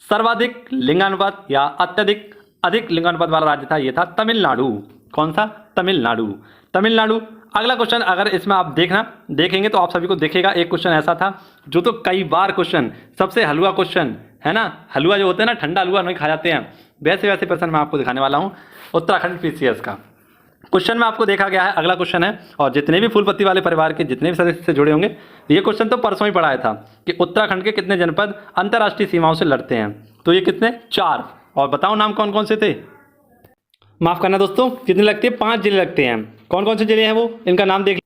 A: सर्वाधिक लिंगानुपात या अधिक लिंगानुपात वाला राज्य था, ये था तमिलनाडु। कौन सा? तमिलनाडु। अगला क्वेश्चन अगर इसमें आप देखेंगे तो आप सभी को दिखेगा, एक क्वेश्चन ऐसा था जो तो कई बार क्वेश्चन, सबसे हलवा क्वेश्चन है ना, हलवा जो होते हैं ना, ठंडा हलवा नहीं खा जाते हैं, वैसे प्रश्न मैं आपको दिखाने वाला हूँ उत्तराखंड पीसीएस का। क्वेश्चन में आपको देखा गया है, अगला क्वेश्चन है, और जितने भी फूलपत्ती वाले परिवार के जितने भी सदस्य से जुड़े होंगे, ये क्वेश्चन तो परसों ही पढ़ाया था कि उत्तराखंड के कितने जनपद अंतर्राष्ट्रीय सीमाओं से लड़ते हैं? तो ये कितने? 4। और बताओ नाम कौन कौन से थे? माफ करना दोस्तों, कितने लगते हैं? 5 जिले लगते हैं। कौन कौन से जिले हैं वो? इनका नाम देख,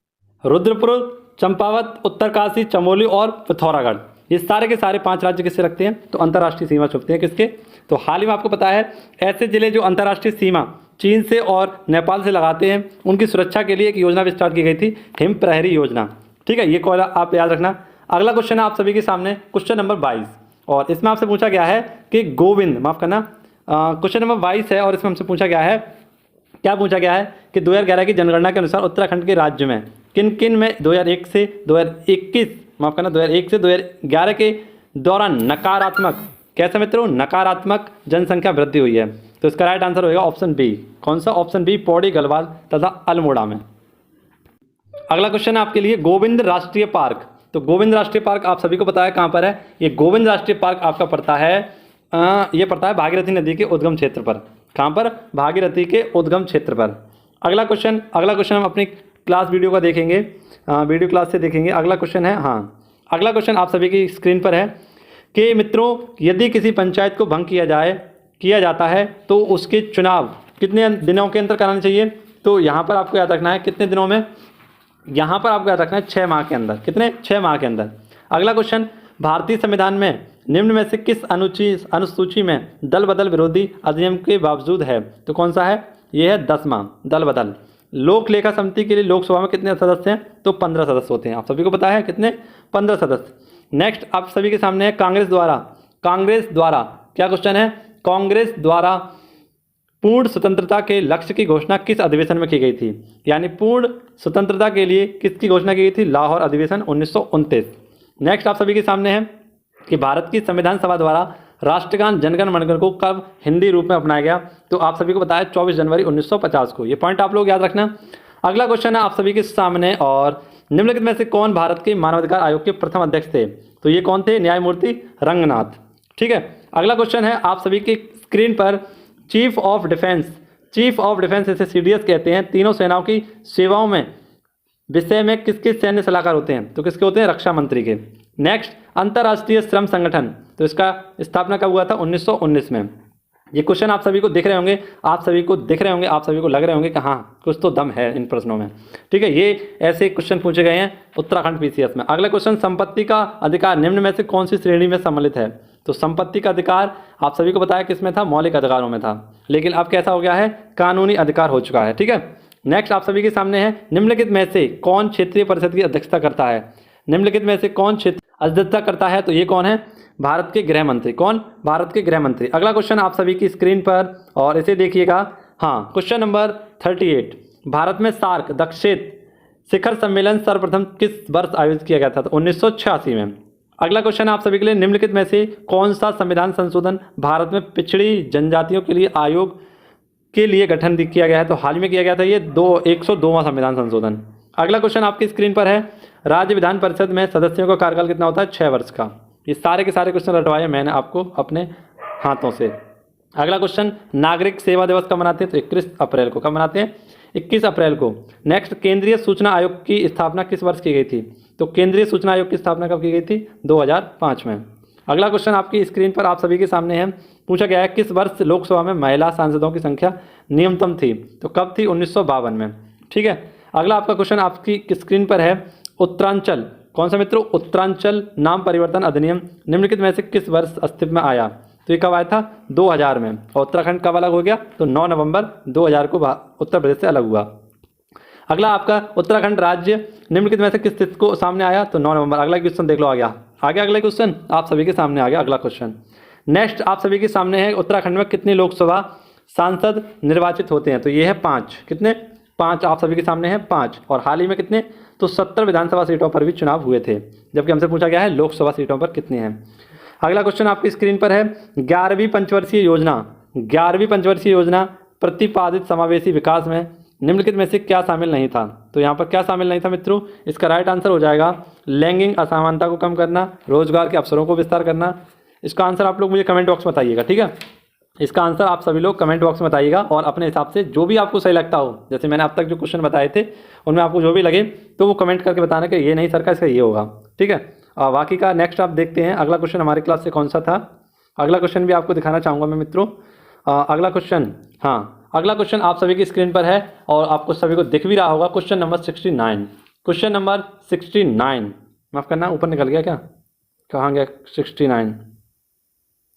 A: रुद्रपुर, चंपावत, उत्तरकाशी, चमोली और पिथौरागढ़। ये सारे के सारे 5 राज्य किससे रखते हैं? तो अंतर्राष्ट्रीय सीमा छुपते हैं किसके? तो हाल ही में आपको पता है ऐसे जिले जो अंतर्राष्ट्रीय सीमा चीन से और नेपाल से लगाते हैं, उनकी सुरक्षा के लिए एक योजना भी स्टार्ट की गई थी, हिम प्रहरी योजना, ठीक है, ये कॉल आप याद रखना। अगला क्वेश्चन है आप सभी के सामने, क्वेश्चन नंबर 22, और इसमें आपसे पूछा गया है कि गोविंद, माफ करना, क्वेश्चन नंबर 22 है, और इसमें हमसे पूछा गया है, क्या पूछा गया है कि 2011 की जनगणना के अनुसार उत्तराखंड के राज्य में किन किन में 2001 से 2021, माफ करना 2001 से 2011 के दौरान नकारात्मक, कैसे मित्रों? नकारात्मक जनसंख्या वृद्धि हुई है। तो इसका राइट आंसर होगा ऑप्शन बी। कौन सा? ऑप्शन बी, पौड़ी, गढ़वाल तथा अल्मोड़ा में। अगला क्वेश्चन है आपके लिए, गोविंद राष्ट्रीय पार्क। तो गोविंद राष्ट्रीय पार्क आप सभी को पता है कहाँ पर है? ये गोविंद राष्ट्रीय पार्क आपका पड़ता है, ये पड़ता है भागीरथी नदी के उद्गम क्षेत्र पर। कहाँ पर? भागीरथी के उद्गम क्षेत्र पर। अगला क्वेश्चन हम अपनी क्लास वीडियो का देखेंगे, वीडियो क्लास से देखेंगे। अगला क्वेश्चन है, हाँ, अगला क्वेश्चन आप सभी की स्क्रीन पर है कि मित्रों, यदि किसी पंचायत को भंग किया जाता है तो उसके चुनाव कितने दिनों के अंदर कराने चाहिए? तो यहाँ पर आपको याद रखना है कितने दिनों में, यहाँ पर आपको याद रखना है 6 माह के अंदर। कितने? 6 माह के अंदर। अगला क्वेश्चन, भारतीय संविधान में निम्न में से किस अनुसूची में दल बदल विरोधी अधिनियम के बावजूद है? तो कौन सा है? ये है 10वां, दल बदल। लोक लेखा समिति के लिए लोकसभा में कितने सदस्य हैं? तो 15 सदस्य होते हैं। आप सभी को पता है कितने? 15 सदस्य। नेक्स्ट आप सभी के सामने है, कांग्रेस द्वारा क्या क्वेश्चन है? कांग्रेस द्वारा पूर्ण स्वतंत्रता के लक्ष्य की घोषणा किस अधिवेशन में की गई थी? यानी पूर्ण स्वतंत्रता के लिए किसकी घोषणा की गई थी? लाहौर अधिवेशन 1929। नेक्स्ट आप सभी के सामने है कि भारत की संविधान सभा द्वारा राष्ट्रगान जनगण मनगण को कब हिंदी रूप में अपनाया गया? तो आप सभी को बताया 24 जनवरी 1950 को। ये पॉइंट आप लोग याद रखना। अगला क्वेश्चन है आप सभी के सामने, और निम्नलिखित में से कौन भारत के मानवाधिकार आयोग के प्रथम अध्यक्ष थे? तो ये कौन थे? न्यायमूर्ति रंगनाथ। ठीक है, अगला क्वेश्चन है आप सभी की स्क्रीन पर, चीफ ऑफ डिफेंस इसे सीडीएस कहते हैं, तीनों सेनाओं की सेवाओं में विषय में किसके सैन्य सलाहकार होते हैं? तो किसके होते हैं? रक्षा मंत्री के। नेक्स्ट, अंतर्राष्ट्रीय श्रम संगठन, तो इसका स्थापना कब हुआ था? 1919 में। ये क्वेश्चन आप सभी को दिख रहे होंगे, आप सभी को लग रहे होंगे कि हाँ कुछ तो दम है इन प्रश्नों में। ठीक है, ये ऐसे क्वेश्चन पूछे गए हैं उत्तराखंड पीसीएस में। अगला क्वेश्चन, संपत्ति का अधिकार निम्न में से कौन सी श्रेणी में सम्मिलित है? तो संपत्ति का अधिकार आप सभी को बताया किसमें था? मौलिक अधिकारों में था, लेकिन अब कैसा हो गया है? कानूनी अधिकार हो चुका है। ठीक है, नेक्स्ट आप सभी के सामने है, निम्नलिखित में से कौन क्षेत्रीय परिषद की अध्यक्षता करता है? निम्नलिखित में से कौन क्षेत्र अध्यक्षता करता है? तो ये कौन है? भारत के गृह मंत्री। कौन? भारत के गृह मंत्री। अगला क्वेश्चन आप सभी की स्क्रीन पर, और इसे देखिएगा। हाँ, क्वेश्चन नंबर 38, भारत में सार्क दक्षिण शिखर सम्मेलन सर्वप्रथम किस वर्ष आयोजित किया गया था? तो 1986 में। अगला क्वेश्चन आप सभी के लिए, निम्नलिखित में से कौन सा संविधान संशोधन भारत में पिछड़ी जनजातियों के लिए आयोग के लिए गठन किया गया है? तो हाल ही में किया गया था ये 102वां संविधान संशोधन। अगला क्वेश्चन आपकी स्क्रीन पर है, राज्य विधान परिषद में सदस्यों का कार्यकाल कितना होता है? 6 वर्ष का। ये सारे के सारे क्वेश्चन रटवाए मैंने आपको अपने हाथों से। अगला क्वेश्चन, नागरिक सेवा दिवस कब मनाते हैं? तो 21 अप्रैल को। कब मनाते हैं? 21 अप्रैल को। नेक्स्ट, केंद्रीय सूचना आयोग की स्थापना किस वर्ष की गई थी? तो केंद्रीय सूचना आयोग की स्थापना कब की गई थी? 2005 में। अगला क्वेश्चन आपकी स्क्रीन पर आप सभी के सामने है, पूछा गया है किस वर्ष लोकसभा में महिला सांसदों की संख्या न्यूनतम थी? तो कब थी? 1952 में। ठीक है, अगला आपका क्वेश्चन आपकी स्क्रीन पर है, उत्तरांचल, कौन सा मित्रों? उत्तरांचल नाम परिवर्तन अधिनियम निम्नलिखित में से किस वर्ष अस्तित्व में आया? तो ये कब आया था? 2000 में। और उत्तराखंड कब अलग हो गया? तो 9 नवंबर 2000 को उत्तर प्रदेश से अलग हुआ। अगला आपका, उत्तराखंड राज्य निम्नलिखित में से किस तिथि को सामने आया? तो 9 नवंबर। अगला क्वेश्चन देख लो, आ गया अगला क्वेश्चन आप सभी के सामने आ गया अगला क्वेश्चन। नेक्स्ट आप सभी के सामने है, उत्तराखंड में कितने लोकसभा सांसद निर्वाचित होते हैं? तो ये है 5। कितने? 5 आप सभी के सामने हैं, 5। और हाल ही में कितने? तो 70 विधानसभा सीटों पर भी चुनाव हुए थे, जबकि हमसे पूछा गया है लोकसभा सीटों पर कितने हैं। अगला क्वेश्चन आपकी स्क्रीन पर है, 11वीं पंचवर्षीय योजना प्रतिपादित समावेशी विकास में निम्नलिखित में से क्या शामिल नहीं था? तो यहाँ पर क्या शामिल नहीं था मित्रों? इसका राइट आंसर हो जाएगा लैंगिक असमानता को कम करना, रोजगार के अवसरों को विस्तार करना। इसका आंसर आप लोग मुझे कमेंट बॉक्स में बताइएगा। ठीक है, इसका आंसर आप सभी लोग कमेंट बॉक्स में बताइएगा, और अपने हिसाब से जो भी आपको सही लगता हो, जैसे मैंने अब तक जो क्वेश्चन बताए थे उनमें आपको जो भी लगे तो वो कमेंट करके बताना कि ये नहीं सर का इसका ये होगा। ठीक है, बाकी का नेक्स्ट आप देखते हैं अगला क्वेश्चन हमारी क्लास से कौन सा था। अगला क्वेश्चन भी आपको दिखाना चाहूँगा मैं मित्रों। अगला क्वेश्चन, हाँ अगला क्वेश्चन आप सभी की स्क्रीन पर है और आपको सभी को दिख भी रहा होगा। क्वेश्चन नंबर 69, क्वेश्चन नंबर 69, माफ़ करना ऊपर निकल गया क्या, कहाँ गया 69।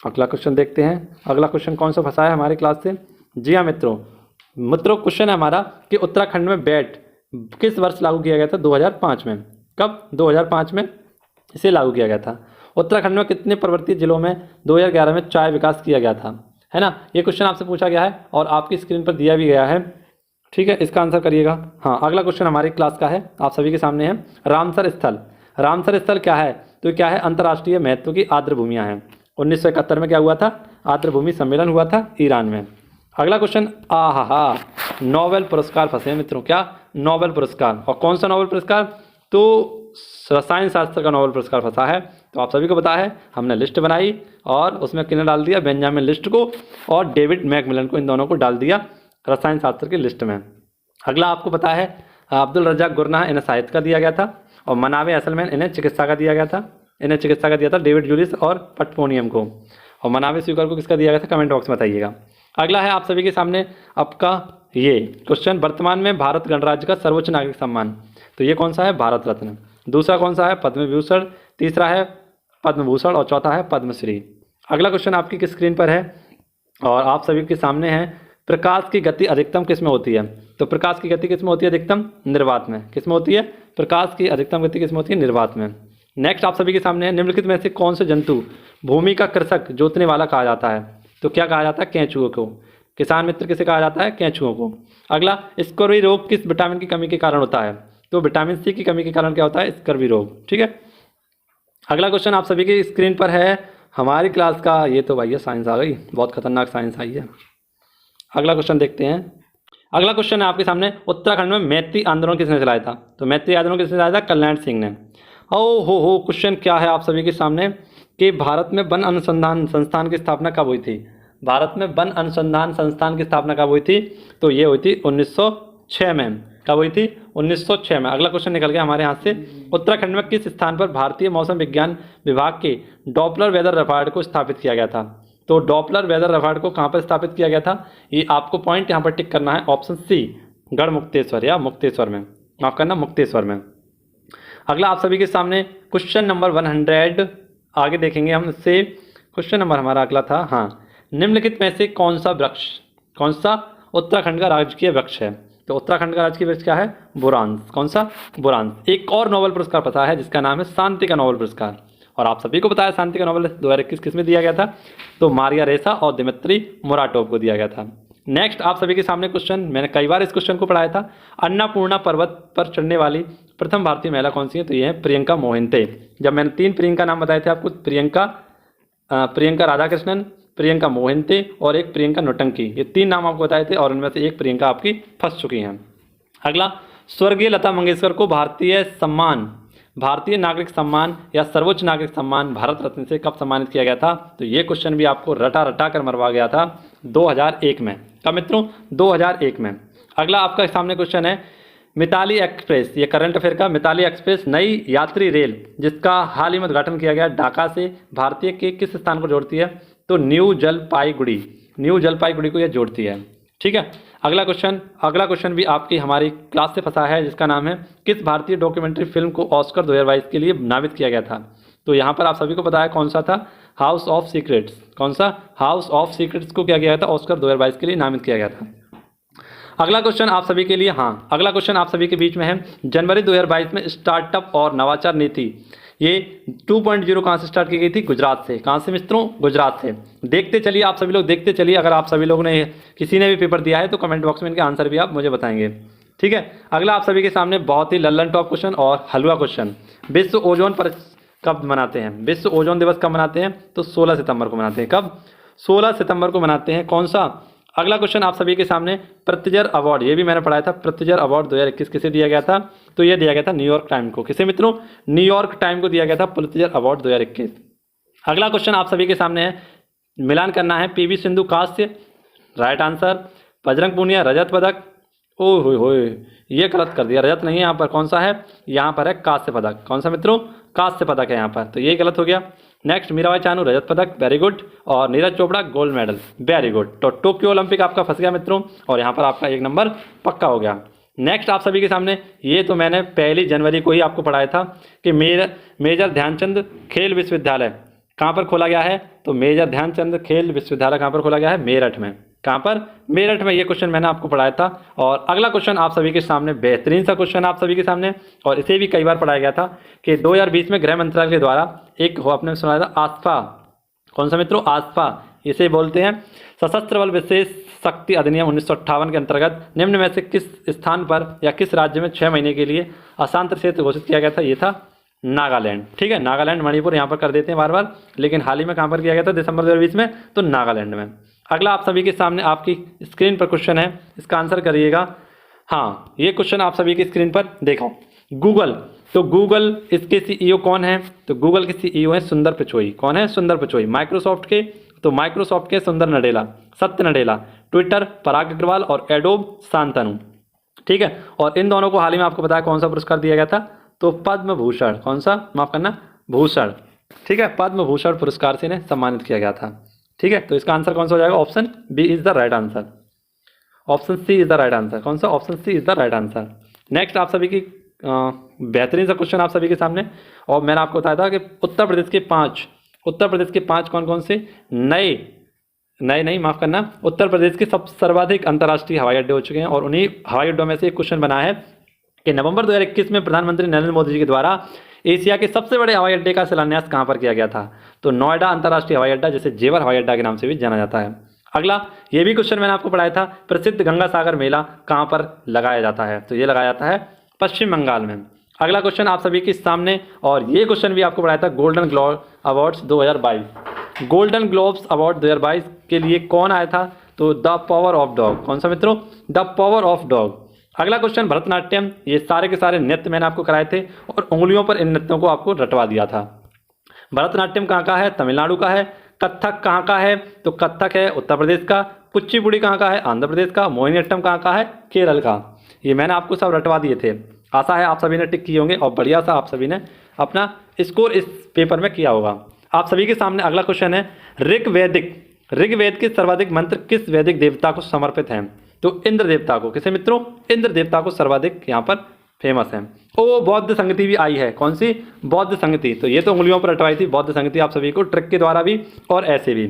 A: अगला क्वेश्चन देखते हैं, अगला क्वेश्चन कौन सा फंसा है हमारी क्लास से। जी हाँ मित्रों क्वेश्चन है हमारा कि उत्तराखंड में बैट किस वर्ष लागू किया गया था? 2005 में। कब? 2005 में इसे लागू किया गया था। उत्तराखंड में कितने पर्वतीय जिलों में 2011 में चाय विकास किया गया था? है ना, ये क्वेश्चन आपसे पूछा गया है और आपकी स्क्रीन पर दिया भी गया है। ठीक है, इसका आंसर करिएगा। हाँ, अगला क्वेश्चन हमारी क्लास का है, आप सभी के सामने है। रामसर स्थल क्या है? तो क्या है? अंतर्राष्ट्रीय महत्व की आर्द्र भूमियाँ हैं। 1971 में क्या हुआ था? आर्द्र भूमि सम्मेलन हुआ था ईरान में। अगला क्वेश्चन, नोबेल पुरस्कार फंसे मित्रों। क्या? नोबेल पुरस्कार। और कौन सा नोबेल पुरस्कार? तो रसायन शास्त्र का नोबेल पुरस्कार फंसा है। तो आप सभी को पता है, हमने लिस्ट बनाई और उसमें किन्हें डाल दिया? बेंजामिन लिस्ट को और डेविड मैकमिलन को, इन दोनों को डाल दिया रसायन शास्त्र की लिस्ट में। अगला आपको पता है, अब्दुल रज़ाक गुरनाह इन्हें साहित्य का दिया गया था, और मनावे असलमैन इन्हें चिकित्सा का दिया गया था। डेविड जूलिस और पटपोनियम को। और मनावे स्वीकर को किसका दिया गया था? कमेंट बॉक्स में बताइएगा। अगला है आप सभी के सामने आपका ये क्वेश्चन, वर्तमान में भारत गणराज्य का सर्वोच्च नागरिक सम्मान। तो ये कौन सा है? भारत रत्न। दूसरा कौन सा है? पद्म विभूषण। तीसरा है पद्म भूषण और चौथा है पद्मश्री। अगला क्वेश्चन आपकी किस स्क्रीन पर है और आप सभी के सामने है, प्रकाश की गति अधिकतम किस में होती है? तो प्रकाश की गति किस में होती है अधिकतम? निर्वात में। किस में होती है? प्रकाश की अधिकतम गति किस में होती है? निर्वात में। नेक्स्ट आप सभी के सामने है, निम्नलिखित में से कौन से जंतु भूमि का कृषक जोतने वाला कहा जाता है? तो क्या कहा जाता है? केंचुओं को। किसान मित्र किसे कहा जाता है? केंचुओं को। अगला, स्कर्वी रोग किस विटामिन की कमी के कारण होता है? तो विटामिन सी की कमी के कारण क्या होता है? स्कर्वी रोग। ठीक है, अगला क्वेश्चन आप सभी की स्क्रीन पर है हमारी क्लास का, ये तो भैया साइंस आ गई, बहुत खतरनाक साइंस आई है। अगला क्वेश्चन देखते हैं। अगला क्वेश्चन है आपके सामने, उत्तराखंड में मैत्री आंदोलन किसने चलाया था? तो मैत्री आंदोलन किसने चलाया था? कल्याण सिंह ने। ओ हो, क्वेश्चन क्या है आप सभी के सामने कि भारत में वन अनुसंधान संस्थान की स्थापना कब हुई थी? भारत में वन अनुसंधान संस्थान की स्थापना कब हुई थी? तो ये हुई थी 1906 में। कब हुई थी? 1906 में। अगला क्वेश्चन निकल गया हमारे हाथ से, उत्तराखंड में किस स्थान पर भारतीय मौसम विज्ञान विभाग के डॉपलर वेदर रडार को स्थापित किया गया था? तो डॉपलर वेदर रडार को कहाँ पर स्थापित किया गया था? ये आपको पॉइंट यहाँ पर टिक करना है, ऑप्शन सी, गढ़मुक्तेश्वर या मुक्तेश्वर में, माफ करना मुक्तेश्वर में। अगला आप सभी के सामने क्वेश्चन नंबर 100 आगे देखेंगे हम इससे। क्वेश्चन नंबर हमारा अगला था, हाँ, निम्नलिखित में से कौन सा वृक्ष, कौन सा उत्तराखंड का राजकीय वृक्ष है? तो उत्तराखंड का राजकीय वृक्ष क्या है? बुरांस। कौन सा? बुरांस। एक और नोबेल पुरस्कार पता है जिसका नाम है शांति का नोबेल पुरस्कार, और आप सभी को पता है शांति का नोबेल 2021 किस में दिया गया था? तो मारिया रेसा और दिमित्री मुराटोव को दिया गया था। नेक्स्ट आप सभी के सामने क्वेश्चन, मैंने कई बार इस क्वेश्चन को पढ़ाया था, अन्नपूर्णा पर्वत पर चढ़ने वाली प्रथम भारतीय महिला कौन सी है? तो ये है प्रियंका मोहिते। जब मैंने 3 प्रियंका नाम बताए थे आपको, प्रियंका राधाकृष्णन, प्रियंका मोहिते और एक प्रियंका नौटंकी, ये 3 नाम आपको बताए थे और इनमें से एक प्रियंका आपकी फंस चुकी हैं। अगला, स्वर्गीय लता मंगेशकर को भारतीय नागरिक सम्मान या सर्वोच्च नागरिक सम्मान भारत रत्न से कब सम्मानित किया गया था? तो ये क्वेश्चन भी आपको रटा कर मरवा गया था 2001 में। कब मित्रों? 2001 में। अगला आपका सामने क्वेश्चन है, मिताली एक्सप्रेस, ये करंट अफेयर का, मिताली एक्सप्रेस नई यात्री रेल जिसका हाल ही में उद्घाटन किया गया ढाका से भारतीय के किस स्थान को जोड़ती है? तो न्यू जलपाईगुड़ी को यह जोड़ती है। ठीक है, अगला क्वेश्चन भी आपकी हमारी क्लास से फंसा है जिसका नाम है, किस भारतीय डॉक्यूमेंट्री फिल्म को ऑस्कर 2022 के लिए नामित किया गया था? तो यहाँ पर आप सभी को पता है कौन सा था? House of secrets. कौन सा? हाउस ऑफ सीक्रेट्स को क्या किया गया था? ऑस्कर 2022 के लिए नामित किया गया था। अगला क्वेश्चन आप सभी के लिए, हाँ, अगला क्वेश्चन आप सभी के बीच में है, जनवरी 2022 में स्टार्टअप और नवाचार नीति ये 2.0 कहाँ से स्टार्ट की गई थी? गुजरात से। कहाँ से मित्रों? गुजरात से। देखते चलिए आप सभी लोग, देखते चलिए। अगर आप सभी लोगों ने, किसी ने भी पेपर दिया है तो कमेंट बॉक्स में इनके आंसर भी आप मुझे बताएंगे। ठीक है, अगला आप सभी के सामने बहुत ही लल्लन टॉप क्वेश्चन और हलवा क्वेश्चन, विश्व ओजोन पर कब मनाते हैं? विश्व ओजोन दिवस कब मनाते हैं? तो 16 सितंबर को मनाते हैं। कब? 16 सितंबर को मनाते हैं। कौन सा? अगला क्वेश्चन आप सभी के सामने, पृथ्वीजर अवार्ड, ये भी मैंने पढ़ाया था, पृथ्वीजर अवार्ड 2021 किसे दिया गया था? तो ये दिया गया था न्यूयॉर्क टाइम को। किसे मित्रों? न्यूयॉर्क टाइम को दिया गया था पृथ्वीजर अवार्ड 2021। अगला क्वेश्चन आप सभी के सामने है, मिलान करना है, पीवी सिंधु कांस्य, राइट आंसर, बजरंग पूनिया रजत पदक, ओह हो, ये गलत कर दिया, रजत नहीं है यहाँ पर, कौन सा है? यहाँ पर है कांस्य पदक। कौन सा मित्रों? कांस्य पदक है यहाँ पर, तो ये गलत हो गया। नेक्स्ट, मीराबाई चानू रजत पदक, वेरी गुड, और Neeraj Chopra gold medal, very good. तो टोक्यो ओलंपिक आपका फंस गया मित्रों, और यहाँ पर आपका 1 नंबर पक्का हो गया। नेक्स्ट आप सभी के सामने, ये तो मैंने 1 जनवरी को ही आपको पढ़ाया था कि मेजर ध्यानचंद खेल विश्वविद्यालय कहाँ पर खोला गया है? तो मेजर ध्यानचंद खेल विश्वविद्यालय कहाँ पर खोला गया है? मेरठ में। कहाँ पर? मेरठ में। ये क्वेश्चन मैंने आपको पढ़ाया था। और अगला क्वेश्चन आप सभी के सामने, बेहतरीन सा क्वेश्चन आप सभी के सामने, और इसे भी कई बार पढ़ाया गया था कि 2020 में गृह मंत्रालय के द्वारा एक आपने सुना था आस्फा। कौन सा मित्रों? आस्फा, इसे बोलते हैं सशस्त्र बल विशेष शक्ति अधिनियम 1958 के अंतर्गत निम्न में से किस स्थान पर या किस राज्य में 6 महीने के लिए अशांत क्षेत्र घोषित किया गया था? ये था नागालैंड। ठीक है, नागालैंड, मणिपुर यहाँ पर कर देते हैं बार बार, लेकिन हाल ही में कहाँ पर किया गया था? दिसंबर 2020 में, तो नागालैंड में। अगला आप सभी के सामने आपकी स्क्रीन पर क्वेश्चन है, इसका आंसर करिएगा। हाँ, ये क्वेश्चन आप सभी की स्क्रीन पर देखो, गूगल, तो गूगल इसके सीईओ कौन है? तो गूगल के सीईओ है सुंदर पिचोई। कौन है? सुंदर पिचोई। माइक्रोसॉफ्ट के, तो माइक्रोसॉफ्ट के सुंदर नडेला, सत्य नडेला। ट्विटर पराग अग्रवाल और एडोब शांतनु। ठीक है, और इन दोनों को हाल ही में आपको बताया कौन सा पुरस्कार दिया गया था? तो पद्म भूषण। कौन सा? माफ करना, भूषण। ठीक है, पद्म भूषण पुरस्कार से इन्हें सम्मानित किया गया था। ठीक है, तो इसका आंसर कौन सा हो जाएगा? Option B is the right answer, option C is the right answer. कौन सा? Option C is the right answer. Next आप सभी की बेहतरीन सा क्वेश्चन आप सभी के सामने, और मैंने आपको बताया था कि उत्तर प्रदेश के 5 कौन कौन से नए माफ करना, उत्तर प्रदेश के सर्वाधिक अंतर्राष्ट्रीय हवाई अड्डे हो चुके हैं, और उन्हीं हवाई अड्डों में से एक क्वेश्चन बना है कि नवंबर 2021 में प्रधानमंत्री नरेंद्र मोदी जी के द्वारा एशिया के सबसे बड़े हवाई अड्डे का शिलान्यास कहाँ पर किया गया था? तो नोएडा अंतर्राष्ट्रीय हवाई अड्डा, जिसे जेवर हवाई अड्डा के नाम से भी जाना जाता है। अगला ये भी क्वेश्चन मैंने आपको पढ़ाया था, प्रसिद्ध गंगा सागर मेला कहाँ पर लगाया जाता है, तो ये लगाया जाता है पश्चिम बंगाल में। अगला क्वेश्चन आप सभी के सामने, और ये क्वेश्चन भी आपको पढ़ाया था, Golden Globe awards 2022, Golden Globes award 2022 के लिए कौन आया था, तो द पावर ऑफ डॉग। कौन सा मित्रों, द पावर ऑफ डॉग। अगला क्वेश्चन भरतनाट्यम, ये सारे के सारे नृत्य मैंने आपको कराए थे और उंगलियों पर इन नृत्यों को आपको रटवा दिया था। भरतनाट्यम कहाँ का है, तमिलनाडु का है। कथक कहाँ का है, तो कथक है उत्तर प्रदेश का। कुचिपुड़ी कहाँ का है, आंध्र प्रदेश का। मोहिनीअट्टम कहाँ का है, केरल का। ये मैंने आपको सब रटवा दिए थे। आशा है आप सभी ने टिक किए होंगे और बढ़िया सा आप सभी ने अपना स्कोर इस पेपर में किया होगा। आप सभी के सामने अगला क्वेश्चन है, ऋग्वेद के सर्वाधिक मंत्र किस वैदिक देवता को समर्पित हैं, तो इंद्र देवता को। किसे मित्रों, इंद्र देवता को सर्वाधिक यहाँ पर फेमस है। ओ बौद्ध संगति भी आई है, कौन सी, बौद्ध संगति। तो ये तो उंगलियों पर रटवाई थी बौद्ध संगति आप सभी को, ट्रिक के द्वारा भी और ऐसे भी।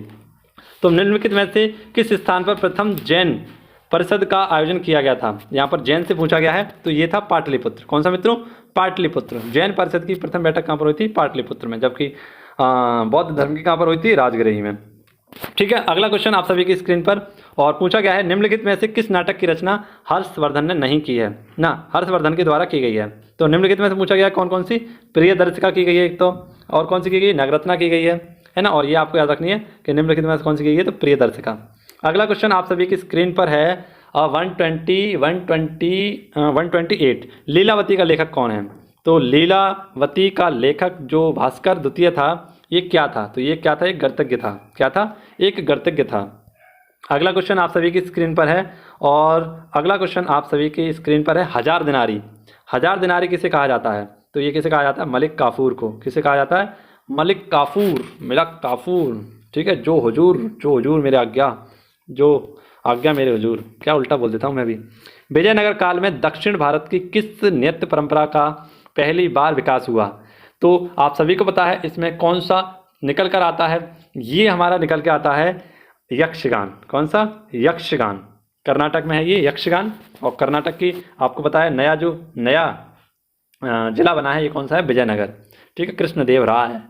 A: तो निम्नलिखित में से किस स्थान पर प्रथम जैन परिषद का आयोजन किया गया था, यहाँ पर जैन से पूछा गया है, तो ये था पाटलिपुत्र। कौन सा मित्रों, पाटलिपुत्र। जैन परिषद की प्रथम बैठक कहाँ पर हुई थी, पाटलिपुत्र में, जबकि बौद्ध धर्म की कहाँ पर हुई थी, राजगृह में। ठीक है, अगला क्वेश्चन आप सभी की स्क्रीन पर, और पूछा गया है, निम्नलिखित में से किस नाटक की रचना हर्षवर्धन ने नहीं की है ना, हर्षवर्धन के द्वारा की गई है। तो निम्नलिखित में से पूछा गया है कौन कौन सी, प्रियदर्शिका की गई है एक तो, और कौन सी की गई, नगरत्ना की गई है ना। और ये आपको याद रखनी है कि निम्नलिखित में से कौन सी की गई है, तो प्रियदर्शिका। अगला क्वेश्चन आप सभी की स्क्रीन पर है 128, लीलावती का लेखक कौन है। तो लीलावती का लेखक जो भास्कर द्वितीय था, ये क्या था, तो ये क्या था, एक गर्तज्ञ था। क्या था, एक गर्तज्ञ था। अगला क्वेश्चन आप सभी की स्क्रीन पर है, और अगला क्वेश्चन आप सभी की स्क्रीन पर है, हजार दिनारी। हजार दिनारी किसे कहा जाता है, तो ये किसे कहा जाता है, मलिक काफूर को। किसे कहा जाता है, मलिक काफूर। ठीक है, जो हुजूर मेरे आज्ञा, जो आज्ञा मेरे हुजूर, क्या उल्टा बोल देता हूँ मैं भी। विजयनगर काल में दक्षिण भारत की किस नृत्य परंपरा का पहली बार विकास हुआ, तो आप सभी को पता है इसमें कौन सा निकल कर आता है, ये हमारा निकल के आता है यक्षगान। कौन सा, यक्षगान। कर्नाटक में है ये यक्षगान, और कर्नाटक की आपको पता है नया जिला बना है, ये कौन सा है, विजयनगर। ठीक है, कृष्णदेव राय,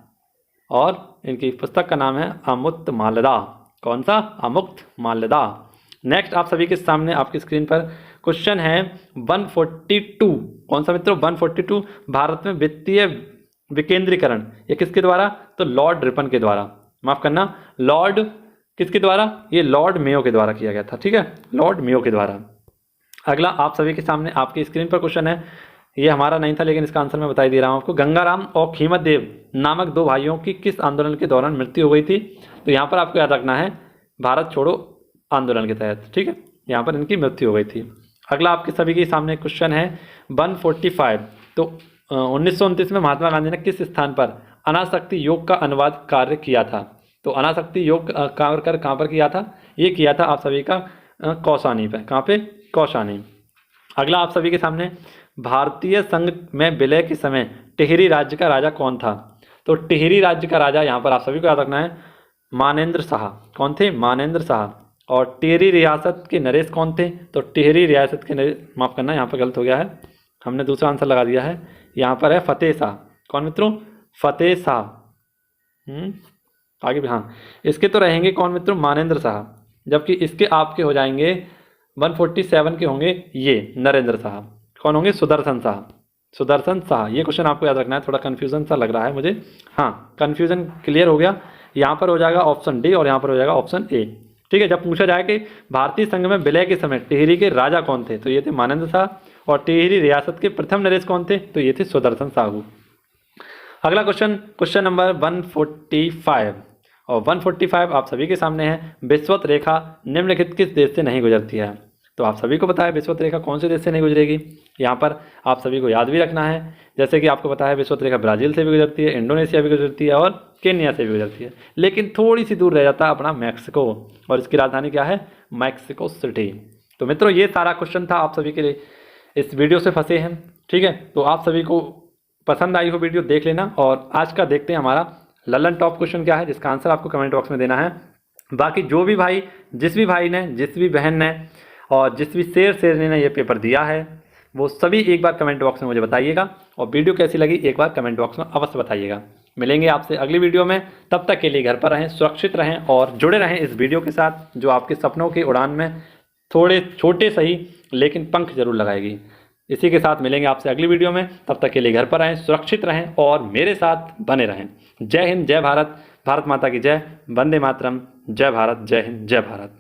A: और इनकी पुस्तक का नाम है अमुक्त माल्यदा। कौन सा, अमुक्त माल्यदा। नेक्स्ट आप सभी के सामने आपकी स्क्रीन पर क्वेश्चन है 142। कौन सा मित्रों, 142, भारत में वित्तीय विकेंद्रीकरण ये किसके द्वारा, तो लॉर्ड रिपन के द्वारा, माफ करना, लॉर्ड किसके द्वारा, ये लॉर्ड मेयो के द्वारा किया गया था। ठीक है, लॉर्ड मेयो के द्वारा। अगला आप सभी के सामने आपकी स्क्रीन पर क्वेश्चन है, ये हमारा नहीं था लेकिन इसका आंसर मैं बता ही दे रहा हूँ आपको। गंगाराम और खीमत देव नामक दो भाइयों की किस आंदोलन के दौरान मृत्यु हो गई थी, तो यहाँ पर आपको याद रखना है भारत छोड़ो आंदोलन के तहत। ठीक है, यहाँ पर इनकी मृत्यु हो गई थी। अगला आपके सभी के सामने क्वेश्चन है 145। तो 1929 में महात्मा गांधी ने किस स्थान पर अनासक्ति योग का अनुवाद कार्य किया था, तो अनासक्ति योग कार्य कहाँ पर किया था, ये किया था आप सभी का कौसानी पे। कहाँ पे, कौसानी। अगला आप सभी के सामने, भारतीय संघ में विलय के समय टिहरी राज्य का राजा कौन था, तो टिहरी राज्य का राजा यहाँ पर आप सभी को याद रखना है मानेंद्र शाह। कौन थे, मानेंद्र शाह। और टिहरी रियासत के नरेश कौन थे, तो टिहरी रियासत के नरेश, माफ करना यहाँ पर गलत हो गया है, हमने दूसरा आंसर लगा दिया है, यहाँ पर है फतेह शाह। कौन मित्रों, फतेह शाह। आगे भी, हाँ, इसके तो रहेंगे कौन मित्रों, मानेंद्र शाह, जबकि इसके आपके हो जाएंगे 147 के होंगे ये नरेंद्र शाह। कौन होंगे, सुदर्शन शाह। सुदर्शन शाह, ये क्वेश्चन आपको याद रखना है, थोड़ा कन्फ्यूजन सा लग रहा है मुझे। हाँ, कन्फ्यूजन क्लियर हो गया। यहाँ पर हो जाएगा ऑप्शन डी और यहाँ पर हो जाएगा ऑप्शन ए। ठीक है, जब पूछा जाए कि भारतीय संघ में विलय के समय टिहरी के राजा कौन थे, तो ये थे मानेंद्र शाह, और टिहरी रियासत के प्रथम नरेश कौन थे, तो ये थे सुदर्शन साहू। अगला क्वेश्चन नंबर 145, और 145 आप सभी के सामने है, विषुवत रेखा निम्नलिखित किस देश से नहीं गुजरती है, तो आप सभी को पता है विषुवत रेखा कौन से देश से नहीं गुजरेगी। यहाँ पर आप सभी को याद भी रखना है, जैसे कि आपको पता है विषुवत रेखा ब्राज़ील से भी गुजरती है, इंडोनेशिया भी गुजरती है, और केन्या से भी गुजरती है, लेकिन थोड़ी सी दूर रह जाता है अपना मैक्सिको, और इसकी राजधानी क्या है, मैक्सिको सिटी। तो मित्रों ये सारा क्वेश्चन था आप सभी के लिए, इस वीडियो से फंसे हैं। ठीक है, तो आप सभी को पसंद आई हो वीडियो, देख लेना। और आज का देखते हैं हमारा ललन टॉप क्वेश्चन क्या है, जिसका आंसर आपको कमेंट बॉक्स में देना है। बाकी जो भी भाई, जिस भी भाई ने, जिस भी बहन ने, और जिस भी शेरनी ने ये पेपर दिया है, वो सभी एक बार कमेंट बॉक्स में मुझे बताइएगा, और वीडियो कैसी लगी एक बार कमेंट बॉक्स में अवश्य बताइएगा। मिलेंगे आपसे अगली वीडियो में। तब तक के लिए घर पर रहें, सुरक्षित रहें और जुड़े रहें इस वीडियो के साथ जो आपके सपनों की उड़ान में थोड़े छोटे सही लेकिन पंख जरूर लगाएगी। इसी के साथ मिलेंगे आपसे अगली वीडियो में। तब तक के लिए घर पर रहें, सुरक्षित रहें और मेरे साथ बने रहें। जय हिंद, जय भारत, भारत माता की जय, वंदे मातरम, जय भारत, जय हिंद, जय भारत।